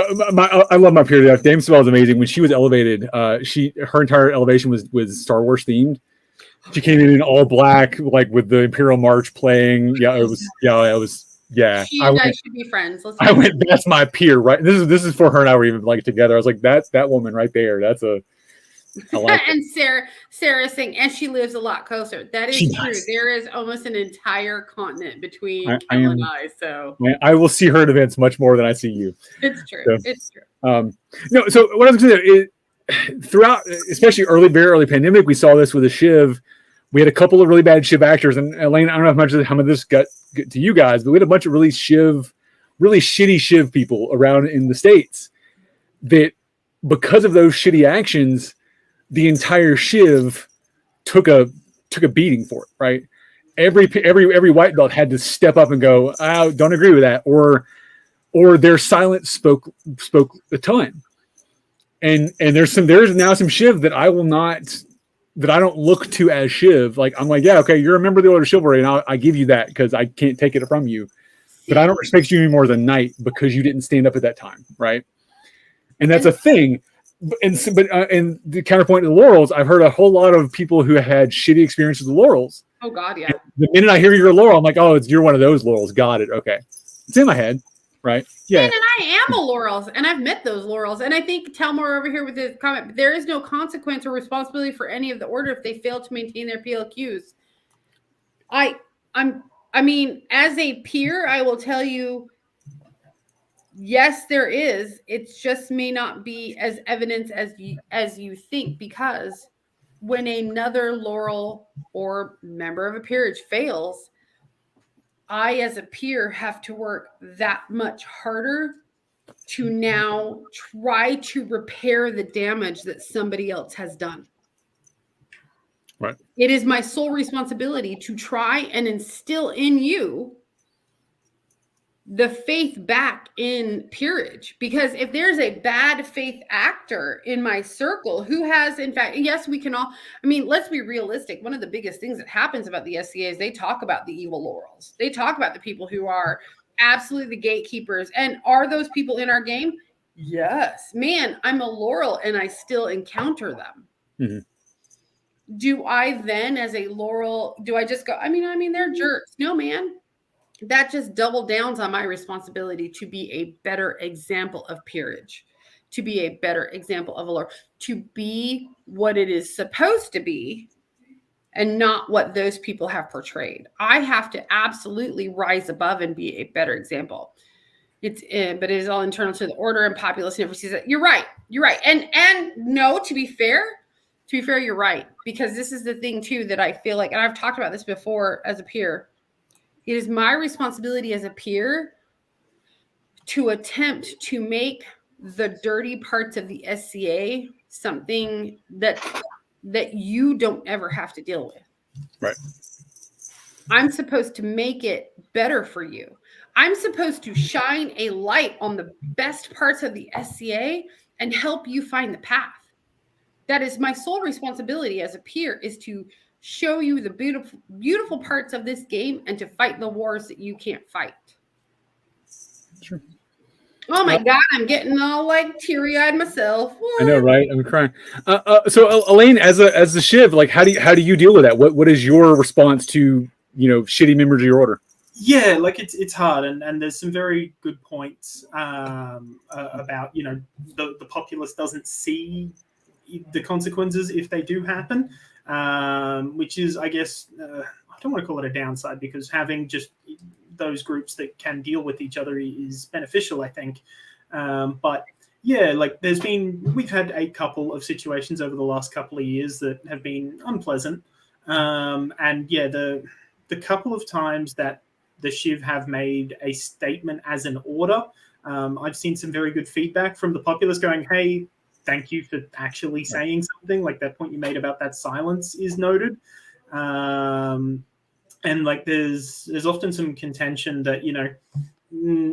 I love my peer. Dame Sibel is amazing. When she was elevated, her entire elevation was Star Wars themed. She came in all black, like with the Imperial March playing. Yeah, it was. Yeah.
She and I should be friends.
I went. That's my peer, right? This is for her and I were even like together. I was like, that's that woman right there. That's a. I like
and Sarah saying, and she lives a lot closer. That is true. There is almost an entire continent between Kel and I. So
I will see her at events much more than I see you.
It's true. So, it's true.
No. So what I was going to say is, throughout, especially very early pandemic, we saw this with a Shiv. We had a couple of really bad Shiv actors, and Elaine, I don't know how much of this got to you guys, but we had a bunch of really shitty Shiv people around in the States that, because of those shitty actions, the entire Shiv took a beating for it, right? Every white belt had to step up and go, I don't agree with that, or their silence spoke a ton. And there's now some Shiv that I don't look to as Shiv. Like, I'm like, yeah, okay, you're a member of the Order of Chivalry, and I give you that because I can't take it from you. But I don't respect you any more than Knight because you didn't stand up at that time, right? And that's a thing. And the counterpoint to the Laurels, I've heard a whole lot of people who had shitty experiences with the Laurels.
Oh God, yeah.
And the minute I hear you're a Laurel, I'm like, oh, you're one of those Laurels. Got it. Okay, it's in my head, right? Yeah.
And I am a Laurels, and I've met those Laurels. And I think Telmore over here with his comment, there is no consequence or responsibility for any of the Order if they fail to maintain their PLQs. I mean, as a peer, I will tell you. Yes, there is. It just may not be as evident as you think, because when another Laurel or member of a peerage fails, I, as a peer, have to work that much harder to now try to repair the damage that somebody else has done.
Right.
It is my sole responsibility to try and instill in you the faith back in peerage, because if there's a bad faith actor in my circle who has, in fact, yes, we can all, I mean, let's be realistic. One of the biggest things that happens about the SCA is they talk about the evil Laurels. They talk about the people who are absolutely the gatekeepers. And are those people in our game? Yes, man, I'm a Laurel and I still encounter them. Mm-hmm. Do I then, as a Laurel, do I just go, I mean, they're jerks. No, man. That just double downs on my responsibility to be a better example of peerage, to be a better example of a Laurel, to be what it is supposed to be and not what those people have portrayed. I have to absolutely rise above and be a better example. But it is all internal to the Order, and populace never sees it. You're right. And no, to be fair, you're right. Because this is the thing too, that I feel like, and I've talked about this before as a peer, it is my responsibility as a peer to attempt to make the dirty parts of the SCA something that you don't ever have to deal with.
Right.
I'm supposed to make it better for you. I'm supposed to shine a light on the best parts of the SCA and help you find the path. That is my sole responsibility as a peer, is to show you the beautiful, beautiful parts of this game and to fight the wars that you can't fight.
Sure.
Oh my God, I'm getting all like teary-eyed myself. What?
I know, right? I'm crying. So Elaine, as the Shiv, like, how do you deal with that? What is your response to, shitty members of your Order?
Yeah, like it's hard, and there's some very good points about the populace doesn't see the consequences if they do happen. Which is, I guess, I don't want to call it a downside, because having just those groups that can deal with each other is beneficial, I think. But yeah, like we've had a couple of situations over the last couple of years that have been unpleasant. And yeah, the couple of times that the Shiv have made a statement as an order, I've seen some very good feedback from the populace going, hey, thank you for actually saying something. Like, that point you made about that silence is noted. And like there's often some contention that,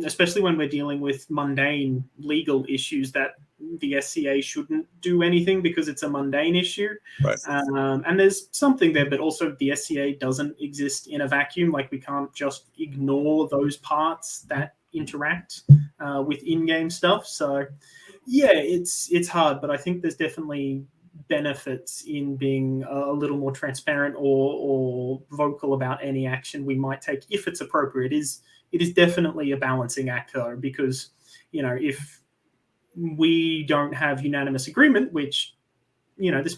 especially when we're dealing with mundane legal issues, that the SCA shouldn't do anything because it's a mundane issue.
Right.
And there's something there, but also the SCA doesn't exist in a vacuum. Like, we can't just ignore those parts that interact. with in-game stuff. So yeah, it's hard, but I think there's definitely benefits in being a little more transparent or vocal about any action we might take if it's appropriate. It is definitely a balancing act, though, because if we don't have unanimous agreement, which this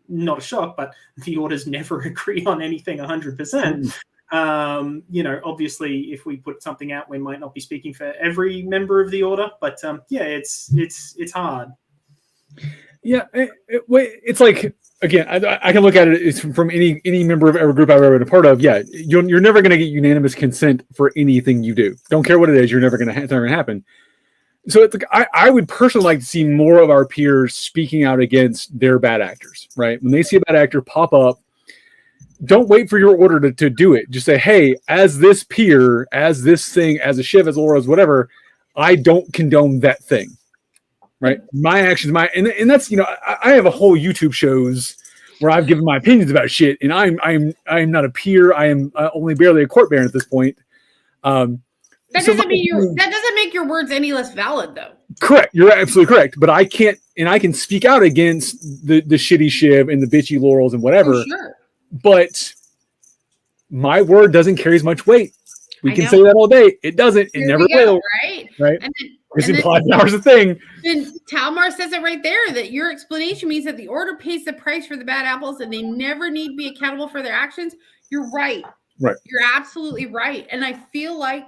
not a shock, but the orders never agree on anything 100%. Obviously, if we put something out, we might not be speaking for every member of the order, but it's hard.
Yeah, it's like, again, I can look at it from any member of every group I've ever been a part of. Yeah, you're never going to get unanimous consent for anything you do. Don't care what it is. It's never going to happen. So it's like, I would personally like to see more of our peers speaking out against their bad actors, right? When they see a bad actor pop up, don't wait for your order to do it. Just say, hey, as this peer, as this thing, as a Shiv, as Laura, as whatever, I don't condone that thing. Right, my actions, and that's I have a whole YouTube shows where I've given my opinions about shit, and I'm not a peer. I am only barely a court baron at this point.
That doesn't make your words any less valid, though.
Correct, you're absolutely correct. But I can speak out against the shitty Shiv and the bitchy Laurels and whatever.
Oh, sure.
But my word doesn't carry as much weight. We can say that all day. It doesn't. It never will.
Right.
And then, implied power is a thing.
Then Talmar says it right there, that your explanation means that the order pays the price for the bad apples and they never need to be accountable for their actions. You're right.
Right.
You're absolutely right. And I feel like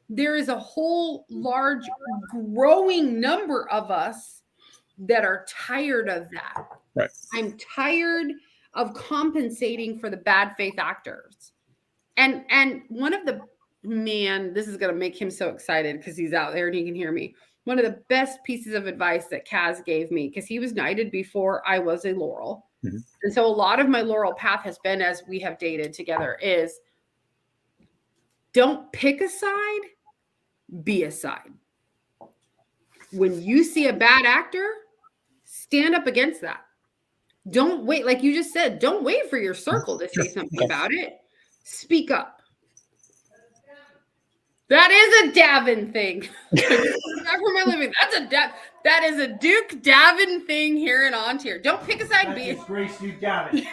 there is a whole large growing number of us that are tired of that.
Right.
I'm tired of compensating for the bad faith actors. And one of the this is going to make him so excited because he's out there and he can hear me. One of the best pieces of advice that Kaz gave me, because he was knighted before I was a Laurel. Mm-hmm. And so a lot of my Laurel path has been, as we have dated together, is don't pick a side, be a side. When you see a bad actor, stand up against that. Don't wait. Like you just said, don't wait for your circle to say something about it. Speak up. That is a Davin thing. Not for my living. That is a Duke Davin thing here in Ontario. Don't pick a side.
That's disgrace Duke Davin.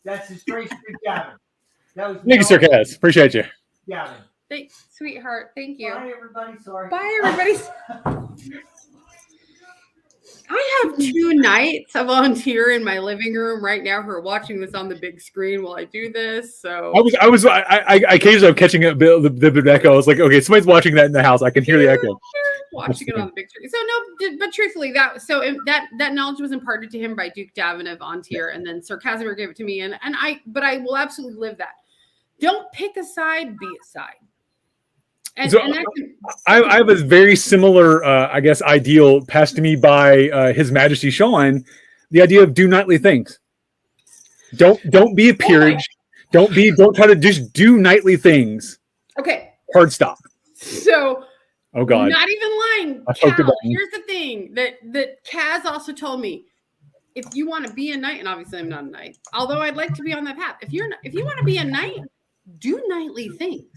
That's disgrace Duke Davin.
Thank you, Sir Kaz. Appreciate you.
Davin.
Sweetheart. Thank you.
Bye, everybody. Sorry.
Bye, everybody. I have 2 knights I volunteer in my living room right now who are watching this on the big screen while I do this. So
I occasionally am catching a bit of the echo. I was like, okay, somebody's watching that in the house. I can hear the echo.
Watching it on the big screen. So no, but truthfully, that knowledge was imparted to him by Duke Davin of Ontier, and then Sir Casimir gave it to me, and I will absolutely live that. Don't pick a side, be a side. And,
so I have a very similar, ideal passed to me by His Majesty Sean. The idea of do nightly things. Don't be a peerage. Don't try to just do nightly things.
Okay.
Hard stop.
So.
Oh God.
Not even lying. Cal, here's the thing that Kaz also told me. If you want to be a knight, and obviously I'm not a knight, although I'd like to be on that path. If you want to be a knight, do nightly things.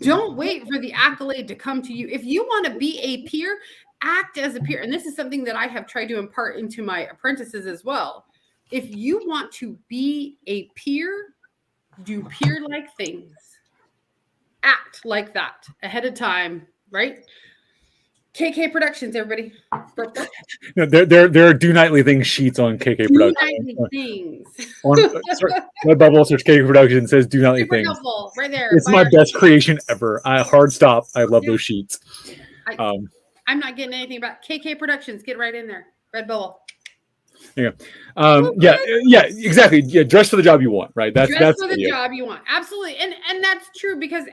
Don't wait for the accolade to come to you. If you want to be a peer, act as a peer. And this is something that I have tried to impart into my apprentices as well. If you want to be a peer, do peer-like things. Act like that ahead of time, right? KK Productions, everybody.
No, there are do nightly things sheets on KK Productions.
Do nightly things.
My bubble search KK Productions says do nightly things.
Helpful, right there.
It's my best creation ever. Hard stop. I love those sheets.
I'm not getting anything about KK Productions. Get right in there. Red bubble.
Yeah. Yeah, exactly. Yeah, dress for the job you want, right? That's
for the job you want. Absolutely. And that's true because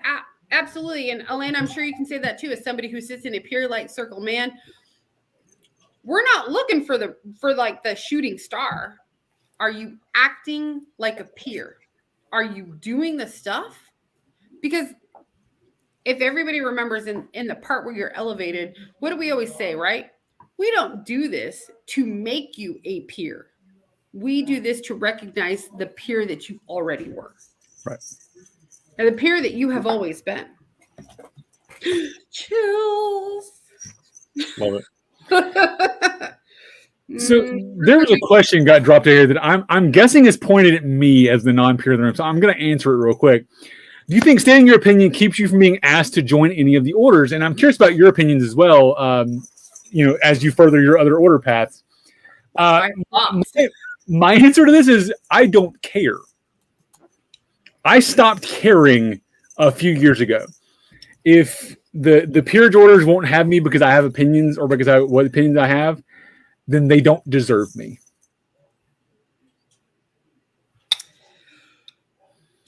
absolutely. And Alain, I'm sure you can say that too, as somebody who sits in a peer-like circle, man. We're not looking for the shooting star. Are you acting like a peer? Are you doing the stuff? Because if everybody remembers in the part where you're elevated, what do we always say, right? We don't do this to make you a peer. We do this to recognize the peer that you already were.
Right.
And the peer that you have always been. Chills.
Love it. So there was a question got dropped here that I'm guessing is pointed at me as the non-peer in the room. So I'm going to answer it real quick. Do you think stating your opinion keeps you from being asked to join any of the orders? And I'm curious about your opinions as well. As you further your other order paths. My answer to this is I don't care. I stopped caring a few years ago. If the peerage orders won't have me because I have opinions or because what opinions I have, then they don't deserve me.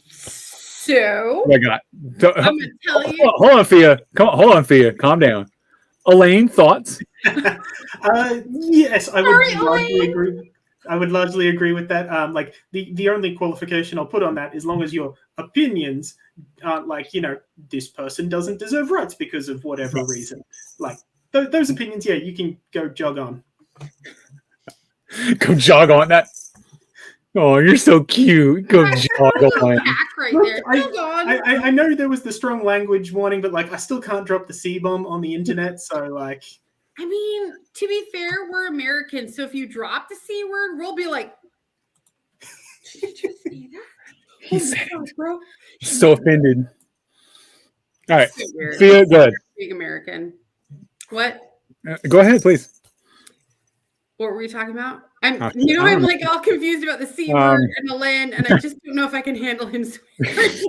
So
I got. So,
I'm gonna tell you.
Hold on, Fia. Hold on, Fia. Calm down. Elaine, thoughts?
Yes, I would
Sorry,
largely
Elaine.
agree. I would largely agree with that. Like the only qualification I'll put on that, as long as your opinions aren't like, this person doesn't deserve rights because of whatever reason. Like those opinions, yeah, you can go jog on.
Go jog on that. Oh, you're so cute. Go jog on.
Right there.
I know there was the strong language warning, but like I still can't drop the C-bomb on the internet, so like.
I mean, to be fair, we're Americans, so if you drop the C word, we'll be like, "Did you say that?"
He said it,
bro.
So offended. All right,
So weird.
Fia, go ahead.
Big American. What?
Go ahead, please.
What were we talking about? I'm like all confused about the C word and the land, and I just don't know if I can handle him swearing.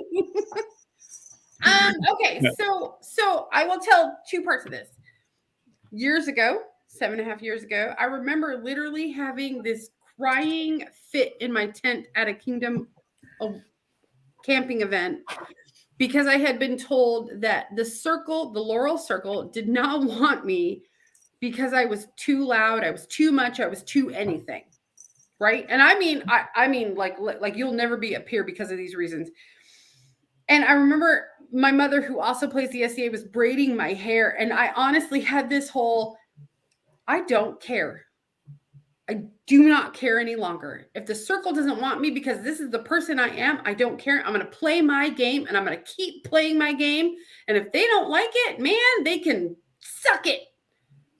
Okay, so I will tell two parts of this. Years ago, 7.5 years ago, I remember literally having this crying fit in my tent at a Kingdom of camping event because I had been told that the Laurel Circle, did not want me because I was too loud, I was too much, I was too anything, right? And I mean, like you'll never be a peer because of these reasons. And I remember my mother, who also plays the SCA, was braiding my hair, and I honestly had this whole, I don't care. I do not care any longer. If the circle doesn't want me because this is the person I am, I don't care. I'm going to play my game, and I'm going to keep playing my game. And if they don't like it, man, they can suck it.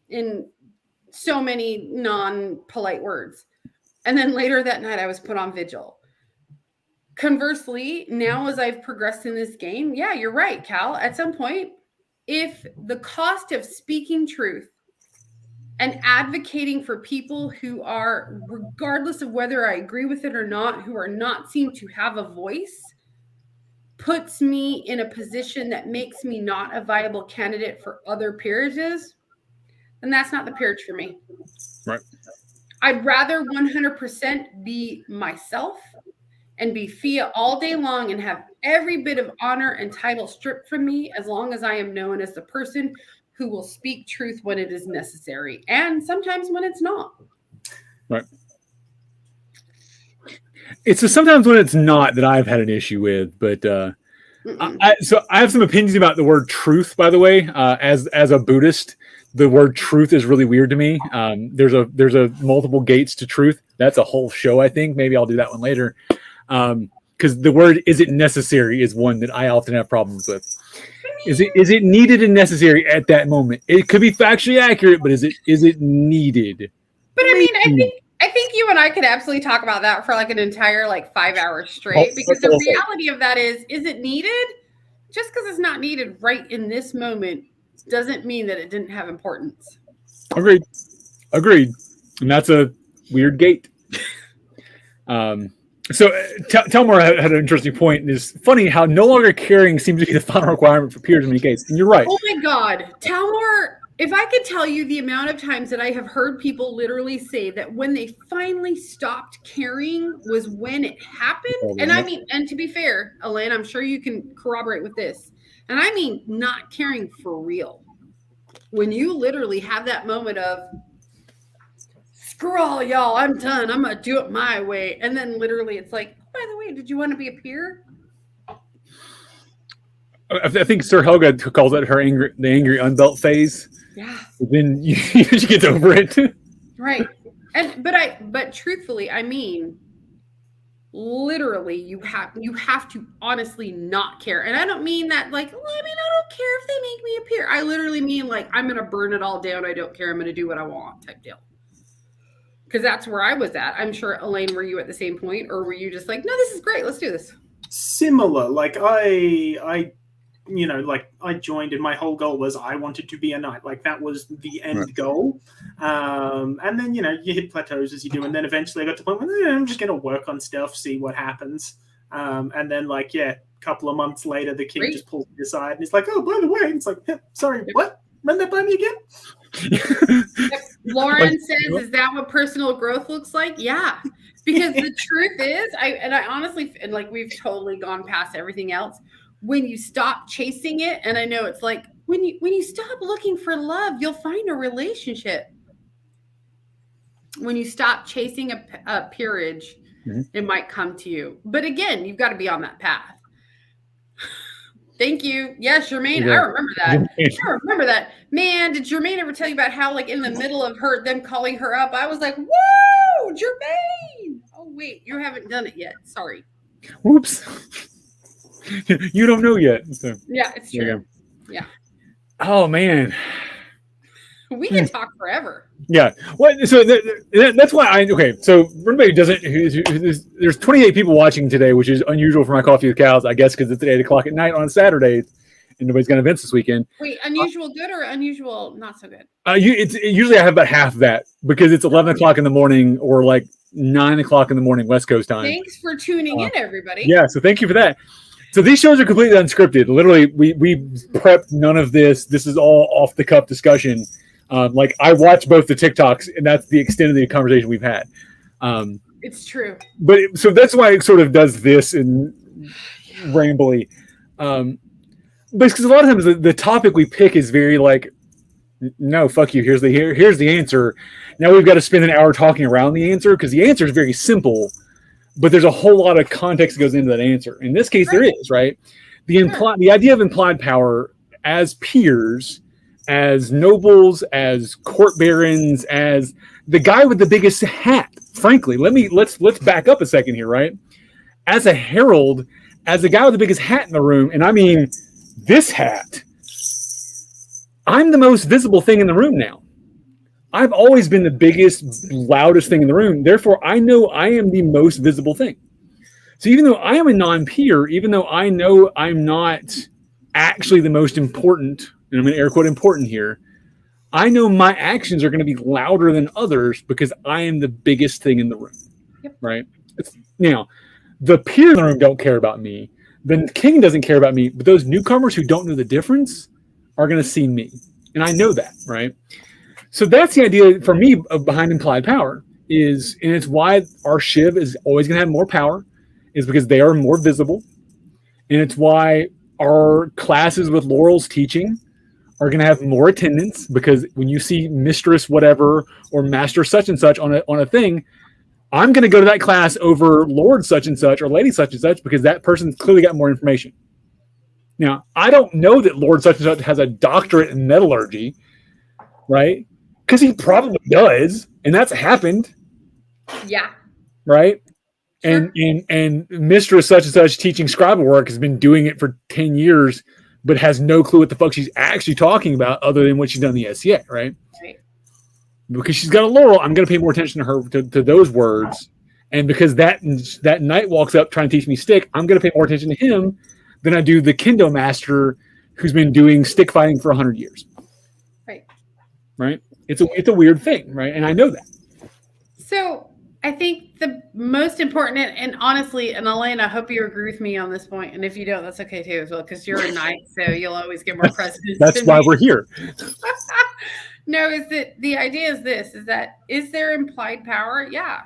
In so many non-polite words. And then later that night, I was put on vigil. Conversely, now as I've progressed in this game, yeah, you're right, Cal. At some point, if the cost of speaking truth and advocating for people who are, regardless of whether I agree with it or not, who are not seen to have a voice, puts me in a position that makes me not a viable candidate for other peerages, then that's not the peerage for me.
Right.
I'd rather 100% be myself and be Fia all day long and have every bit of honor and title stripped from me, as long as I am known as the person who will speak truth when it is necessary, and sometimes when it's not.
Right. It's sometimes when it's not that I've had an issue with, but so I have some opinions about the word truth, by the way. As a Buddhist, the word truth is really weird to me. There's a multiple gates to truth. That's a whole show, I think. Maybe I'll do that one later. Because the word "is it necessary" is one that I often have problems with. Is it needed and necessary at that moment? It could be factually accurate, but is it needed?
But I mean, I think you and I could absolutely talk about that for like an entire 5 hours straight, because the reality of that is it needed? Just because it's not needed right in this moment doesn't mean that it didn't have importance.
Agreed. And that's a weird gate. So Telmore had an interesting point, and it's funny how no longer caring seems to be the final requirement for peers in many cases. And you're right.
Oh my God, Telmore! If I could tell you the amount of times that I have heard people literally say that when they finally stopped caring was when it happened. And I mean, and to be fair, Alain, I'm sure you can corroborate with this. And I mean, not caring for real. When you literally have that moment of, screw all y'all, I'm done. I'm going to do it my way. And then literally it's like, by the way, did you want to be a peer?
I think Sir Helga calls it the angry unbelt phase.
Yeah.
But then you get over it.
Right. But truthfully, I mean, literally you have to honestly not care. And I don't mean that like, well, I mean, I don't care if they make me a peer. I literally mean like, I'm going to burn it all down. I don't care. I'm going to do what I want type deal. Because that's where I was at. I'm sure, Elaine, were you at the same point, or were you just like, no, this is great, let's do this?
Similar. Like I joined and my whole goal was I wanted to be a knight. Like that was the end goal. And then, you hit plateaus as you do. And then eventually I got to the point where I'm just going to work on stuff, see what happens. And then a couple of months later, the king just pulls me aside and he's like, oh, by the way, it's like, sorry, what? Run that by me again?
Lauren says, is that what personal growth looks like? Yeah. Because the truth is, I honestly, and like we've totally gone past everything else. When you stop chasing it, and I know it's like when you stop looking for love, you'll find a relationship. When you stop chasing a peerage, it might come to you. But again, you've got to be on that path. Thank you. Yes, Jermaine, I remember that. I remember that. Man, did Jermaine ever tell you about how, like, in the middle of them calling her up, I was like, whoa, Jermaine. Oh, wait, you haven't done it yet. Sorry.
Whoops. You don't know yet. So.
Yeah, it's true. Yeah.
Oh, man.
We can talk forever.
Yeah. Well, so that's why so for anybody who doesn't, there's 28 people watching today, which is unusual for my Coffee with Cows, I guess, because it's at 8 o'clock at night on a Saturday, and nobody's got events this weekend.
Wait, unusual good or unusual not so good?
Usually I have about half that because it's 11 o'clock in the morning or like 9 o'clock in the morning West Coast time.
Thanks for tuning in, everybody.
Yeah, so thank you for that. So these shows are completely unscripted. Literally, we prepped none of this. This is all off the cuff discussion. Like I watch both the TikToks, and that's the extent of the conversation we've had.
It's true.
But so that's why it sort of does this and rambly. But because a lot of times the topic we pick is very like, no, fuck you. Here's the answer. Now we've got to spend an hour talking around the answer because the answer is very simple, but there's a whole lot of context that goes into that answer. In this case, there is, right? The idea of implied power as peers, as nobles, as court barons, as the guy with the biggest hat. Frankly, let's back up a second here, right? As a herald, as the guy with the biggest hat in the room, and I mean this hat, I'm the most visible thing in the room now. I've always been the biggest, loudest thing in the room. Therefore, I know I am the most visible thing. So even though I am a non-peer, even though I know I'm not actually the most important, and I'm going to air quote important here, I know my actions are going to be louder than others because I am the biggest thing in the room.
Yep.
Right? Now, the peer in the room don't care about me. The king doesn't care about me. But those newcomers who don't know the difference are going to see me. And I know that, right? So that's the idea for me of behind implied power and it's why our Shiv is always going to have more power, is because they are more visible. And it's why our classes with Laurel's teaching are going to have more attendance, because when you see mistress whatever or master such and such on a thing, I'm going to go to that class over Lord such and such or Lady such and such because that person's clearly got more information. Now, I don't know that Lord such and such has a doctorate in metallurgy, right? Because he probably does, and that's happened.
Yeah.
Right?
Sure.
And mistress such and such teaching scribal work has been doing it for 10 years, but has no clue what the fuck she's actually talking about other than what she's done in the SCA, right?
Right.
Because she's got a Laurel, I'm going to pay more attention to her, to those words. And because that knight walks up trying to teach me stick, I'm going to pay more attention to him than I do the Kendo master who's been doing stick fighting for 100 years.
Right.
Right? It's a weird thing, right? And I know that.
So I think the most important, and honestly, and Elaine, I hope you agree with me on this point, and if you don't, that's okay too as well, because you're a knight, so you'll always get more precedence.
That's why we're here.
No, is that the idea is there implied power? Yeah,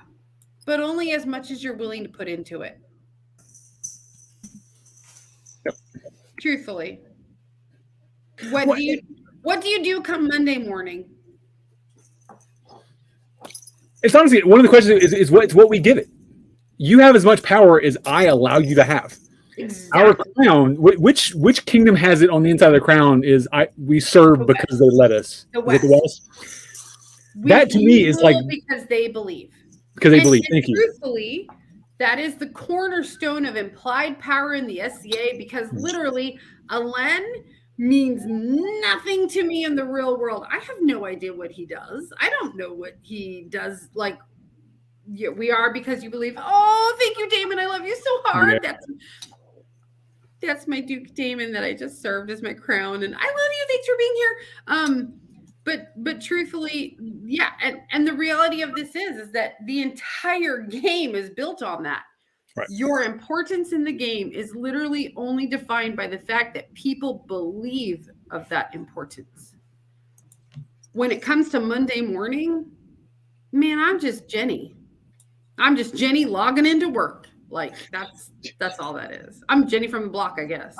but only as much as you're willing to put into it.
Yep.
Truthfully. What do you do come Monday morning?
It's honestly one of the questions is what we give it. You have as much power as I allow you to have.
Exactly.
Our crown, which kingdom has it on the inside of the crown is we serve because they let us.
The West.
The West? That to me is like
because they believe.
Because they believe. Thank you.
Truthfully, That is the cornerstone of implied power in the SCA, because literally Alain means nothing to me in the real world. I have no idea what he does. I don't know what he does. Like, yeah, we are because you believe. Oh, thank you, Damon. I love you so hard.
Yeah.
That's my Duke Damon that I just served as my crown, and I love you. Thanks for being here. But truthfully, yeah, and the reality of this is that the entire game is built on that.
Right.
Your importance in the game is literally only defined by the fact that people believe of that importance. When it comes to Monday morning, man, I'm just Jenny. I'm just Jenny logging into work. Like, that's all that is. I'm Jenny from the block, I guess.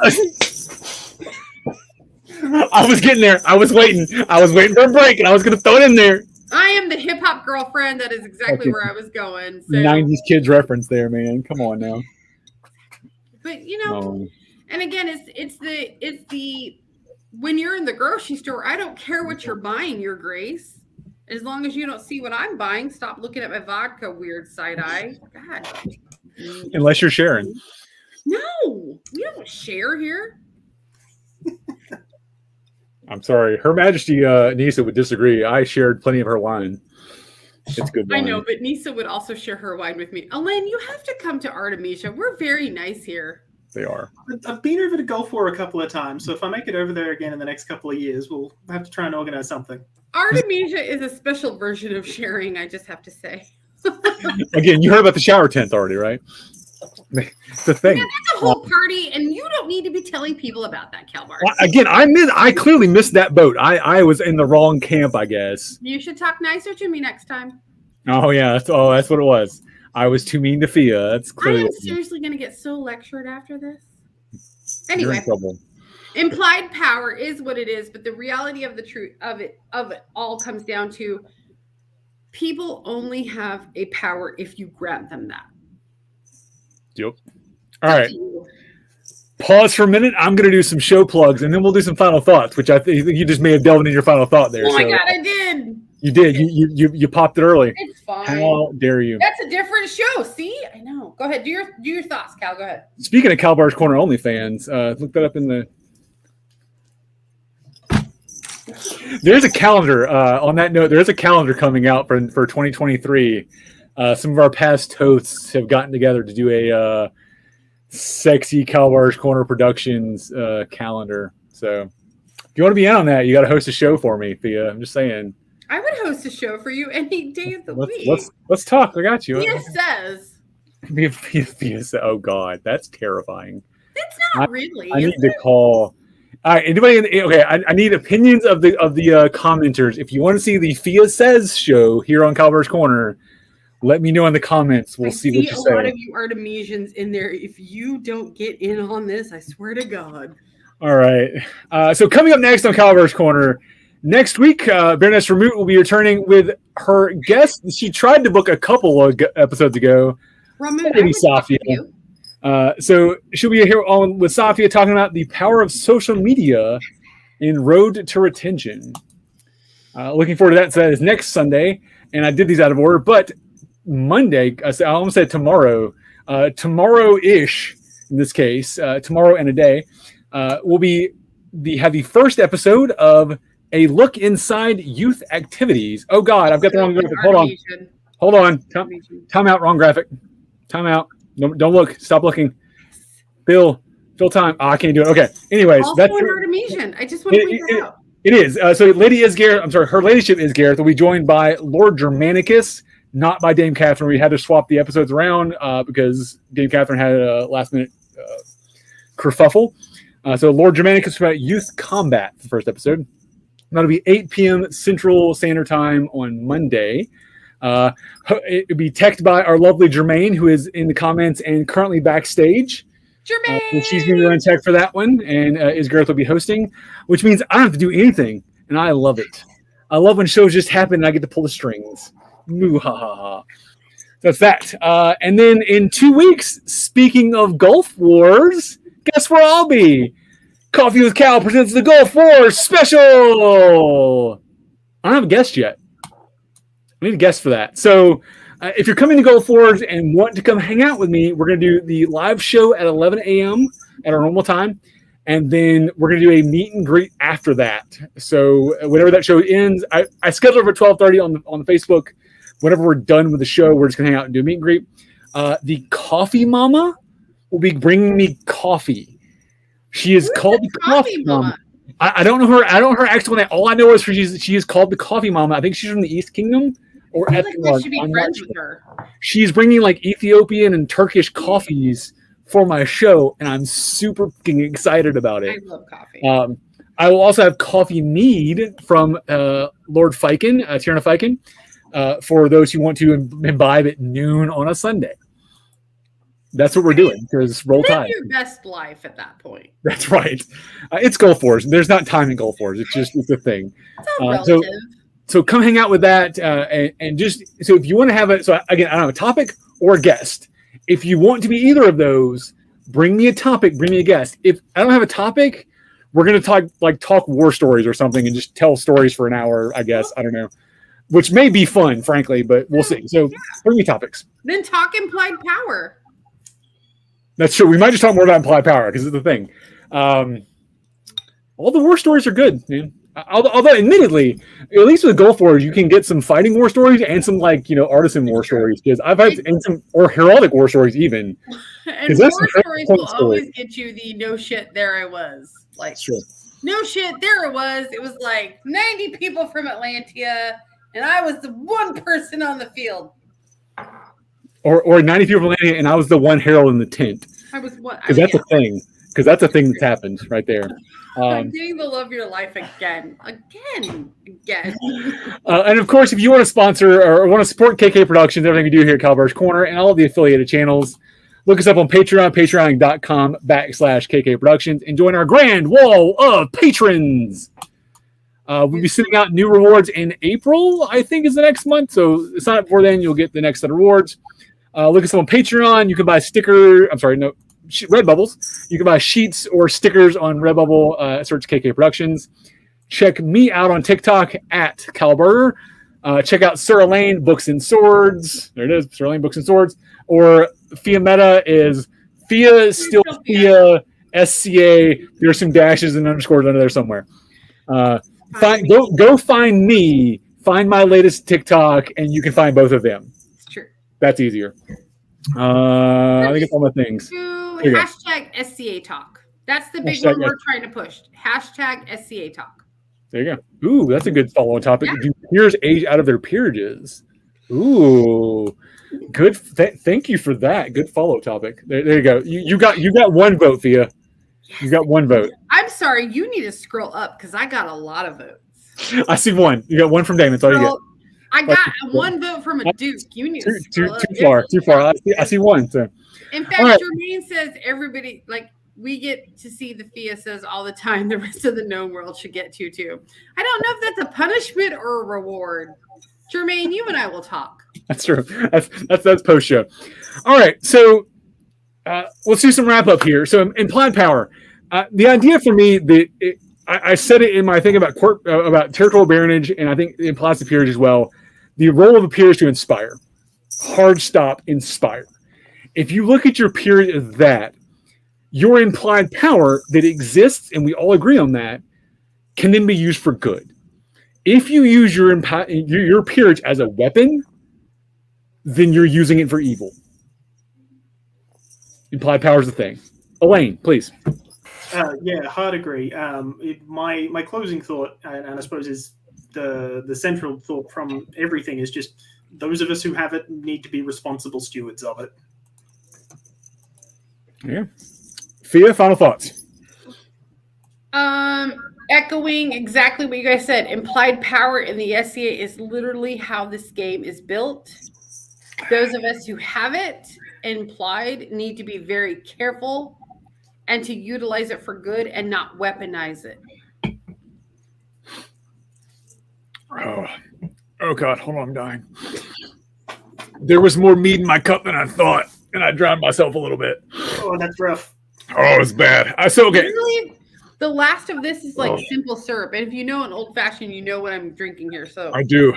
I was getting there. I was waiting for a break, and I was going to throw it in there.
I am the hip hop girlfriend. That is exactly where I was going. So.
90s kids reference there, man. Come on now.
But and again, it's the when you're in the grocery store, I don't care what you're buying, Your Grace. As long as you don't see what I'm buying, stop looking at my vodka weird side eye. God.
Unless you're sharing.
No, we don't share here.
I'm sorry. Her Majesty Nisa would disagree. I shared plenty of her wine. It's good wine.
I know, but Nisa would also share her wine with me. Alain, you have to come to Artemisia. We're very nice here.
They are.
I've been over to Gulf War a couple of times, so if I make it over there again in the next couple of years, we'll have to try and organize something.
Artemisia is a special version of sharing, I just have to say.
Again, you heard about the shower tent already, right? It's the thing.
Yeah, that's a whole party, and you don't need to be telling people about that, Kal-bardr.
Again, I clearly missed that boat. I was in the wrong camp, I guess.
You should talk nicer to me next time.
Oh yeah, that's what it was. I was too mean to Fia. That's
I
clearly.
am seriously going to get so lectured after this.
You're
Anyway,
in trouble.
implied power is what it is, but the reality of the truth of it all comes down to people only have a power if you grant them that.
Yep. All right. Pause for a minute. I'm going to do some show plugs, and then we'll do some final thoughts, which I think you just may have delved into your final thought there.
Oh my God, I did.
You did. You popped it early.
It's fine.
How dare you?
That's a different show. See, I know. Go ahead. Do your thoughts, Cal. Go ahead.
Speaking of Kal-bardr's Corner OnlyFans, look that up in the. There's a calendar. On that note, there's a calendar coming out for 2023. Some of our past hosts have gotten together to do a sexy Kal-bardr's Corner Productions calendar. So if you want to be in on that, you got to host a show for me, Thea. I'm just saying.
I would host a show for you any day of the week.
Let's talk. I got you.
Thea says.
Thea says. Oh God, that's terrifying.
It's not really.
I need to call. All right, anybody? Okay, I need opinions of the commenters. If you want to see the Fia Says show here on Kal-bardr's Corner, let me know in the comments. We'll see what you say.
A lot of you Artemisians in there. If you don't get in on this, I swear to God.
All right. So coming up next on Kal-bardr's Corner, next week, Baroness Vermouth will be returning with her guest. She tried to book a couple of episodes ago.
Lady
Safia. So she'll be here on with Safia talking about the power of social media in Road to Retention. Looking forward to that. So that is next Sunday. And I did these out of order, but Monday, I almost said tomorrow, tomorrow-ish in this case, tomorrow and a day, will have the first episode of a look inside youth activities. Oh God, I've got the wrong graphic. Hold on. Time out, wrong graphic. Time out. Don't look. Stop looking. Fill time. Oh, I can't do it. Okay. Anyways,
also
that's
an Artemisian. I just want to point that out.
It is. So Lady Isgareth, I'm sorry, her ladyship Isgareth will be joined by Lord Germanicus, not by Dame Catherine. We had to swap the episodes around because Dame Catherine had a last minute kerfuffle. So Lord Germanicus about youth combat, the first episode. That'll be 8 p.m. Central Standard Time on Monday. It'll be teched by our lovely Jermaine, who is in the comments and currently backstage.
Jermaine!
She's going to run tech for that one, and Isgareth will be hosting, which means I don't have to do anything, and I love it. I love when shows just happen and I get to pull the strings. Moo ha ha ha. That's that. And then in 2 weeks, speaking of Gulf Wars, guess where I'll be? Coffee with Cal presents the Gulf Wars special. I don't have a guest yet. I need a guest for that. So If you're coming to Gulf Wars and want to come hang out with me, we're going to do the live show at 11 a.m. at our normal time. And then we're going to do a meet and greet after that. So whenever that show ends, I schedule it for 12:30 on the Facebook. Whenever we're done with the show, we're just going to hang out and do a meet and greet. The Coffee Mama will be bringing me coffee. She is called the Coffee Mama. I don't know her. I don't know her actual name. All I know is she is called the Coffee Mama. I think she's from the East Kingdom or
I feel like we should be friends with her.
She's bringing like Ethiopian and Turkish coffees for my show, and I'm super excited about it.
I love coffee.
I will also have coffee mead from Lord Fiken, Tierna Fiken, for those who want to imbibe at noon on a Sunday. That's what we're doing because roll tide.
Live your best life at that point.
That's right. It's Gulf Wars. There's not time in Gulf Wars. It's a thing.
It's all relative.
So come hang out with that, and just so if you want to have so again, I don't have a topic or a guest. If you want to be either of those, bring me a topic, bring me a guest. If I don't have a topic, we're gonna talk war stories or something and just tell stories for an hour. I guess I don't know, which may be fun, frankly, but we'll see. So bring me topics.
Then talk implied power.
That's true. We might just talk more about implied power because it's the thing. All the war stories are good, man. Although, admittedly, at least with Gulf Wars, you can get some fighting war stories and some artisan war stories. Because I've had some heraldic war stories even.
And war stories will always get you the no shit. There I was. No shit. There it was. It was like 90 people from Atlantia, and I was the one person on the field.
Or 90 people from Atlantia, and I was the one herald in the tent.
I was what?
Because that's a thing. Because that's a thing that's happened right there.
I'm getting the love of your life again.
And of course, if you want to sponsor or want to support KK Productions, everything we do here at Kal-bardr's Corner and all of the affiliated channels, look us up on Patreon, patreon.com/KK Productions, and join our grand wall of patrons. We'll be sending out new rewards in April, I think is the next month. So sign up before then, you'll get the next set of rewards. Look us up on Patreon. You can buy Redbubbles. You can buy sheets or stickers on Redbubble. Search KK Productions. Check me out on TikTok at Kal-bardr. Check out Sir Alain Books and Swords. There it is, Sir Alain Books and Swords. Or Fiametta is Fia, still Fia, SCA. There's some dashes and underscores under there somewhere. Go find me. Find my latest TikTok, and you can find both of them.
It's true.
That's easier. I think it's all my things.
Hashtag SCA Talk. That's the big one we're trying to push. Hashtag SCA Talk.
There you go. Ooh, that's a good follow-on topic. Yeah. Do peers age out of their peerages? Ooh, good. Thank you for that. Good follow topic. There you go. You got one vote, Fia. Yes. You got one vote.
I'm sorry. You need to scroll up because I got a lot of votes.
I see one. You got one from Damon. That's all you get.
I got one vote from a Duke. You need to scroll up.
Too far. I see one. So.
In fact, Jermaine says everybody, we get to see the Fia says all the time, the rest of the known world should get to too. I don't know if that's a punishment or a reward. Jermaine, you and I will talk.
That's true. That's post show. All right. So let's do some wrap up here. So implied power. The idea for me, I said it in my thing about territorial baronage, and I think it implies the peerage as well. The role of a peer is to inspire. Hard stop, inspire. If you look at your peerage as that, your implied power that exists, and we all agree on that, can then be used for good. If you use your peerage as a weapon, then you're using it for evil. Implied power is the thing. Elaine, please.
Hard agree. My closing thought, and I suppose is the central thought from everything, is just those of us who have it need to be responsible stewards of it.
Yeah. Fia, final thoughts.
Echoing exactly what you guys said, implied power in the SCA is literally how this game is built. Those of us who have it implied need to be very careful and to utilize it for good and not weaponize it.
Oh God, hold on, I'm dying. There was more mead in my cup than I thought, and I drowned myself a little bit.
Oh, that's rough.
Oh, it's bad. Okay.
Literally, the last of this is simple syrup, and if you know an old fashioned, you know what I'm drinking here. So
I do.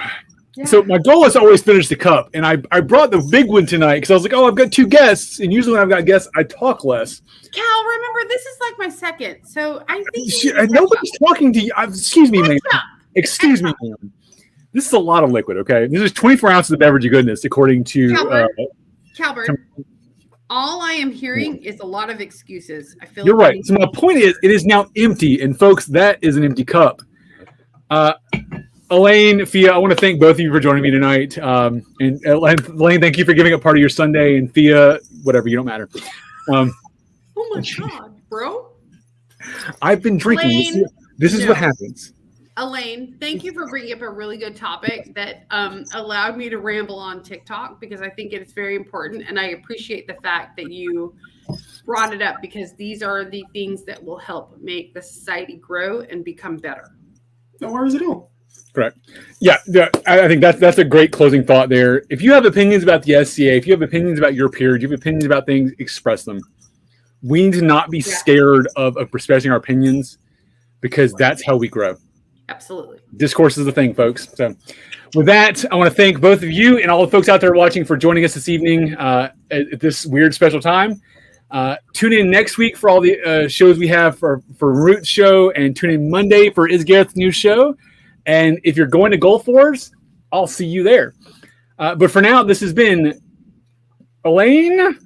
Yeah.
So my goal is to always finish the cup, and I brought the big one tonight because I was like, oh, I've got 2 guests, and usually when I've got guests, I talk less.
Cal, remember this is like my second, so I think
Nobody's talking to you. Excuse me, man. Excuse me, man. This is a lot of liquid. Okay, this is 24 ounces of beverage of goodness, according to
Kal-bardr. All I am hearing is a lot of excuses. I feel
you're
like
right. So my point is, it is now empty, and folks, that is an empty cup. Alain, Fia, I want to thank both of you for joining me tonight. And Alain, thank you for giving up part of your Sunday. And Fia, whatever, you don't matter.
oh my God, bro.
I've been drinking.
Alain,
this is what happens.
Alain, thank you for bringing up a really good topic that allowed me to ramble on TikTok because I think it's very important. And I appreciate the fact that you brought it up because these are the things that will help make the society grow and become better.
No worries at all.
Correct. Yeah, I think that's a great closing thought there. If you have opinions about the SCA, if you have opinions about your peerage, you have opinions about things, express them. We need to not be scared of expressing our opinions because that's how we grow.
Absolutely. Discourse
is the thing, folks. So with that, I want to thank both of you and all the folks out there watching for joining us this evening at this weird special time. Tune in next week for all the shows we have for Root's show, and tune in Monday for Is Gareth's new show. And if you're going to Gulf Wars, I'll see you there. But for now, this has been Alain,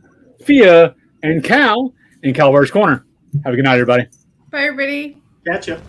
Fia, and Cal in Kal-bardr's Corner. Have a good night, everybody.
Bye, everybody.
Gotcha.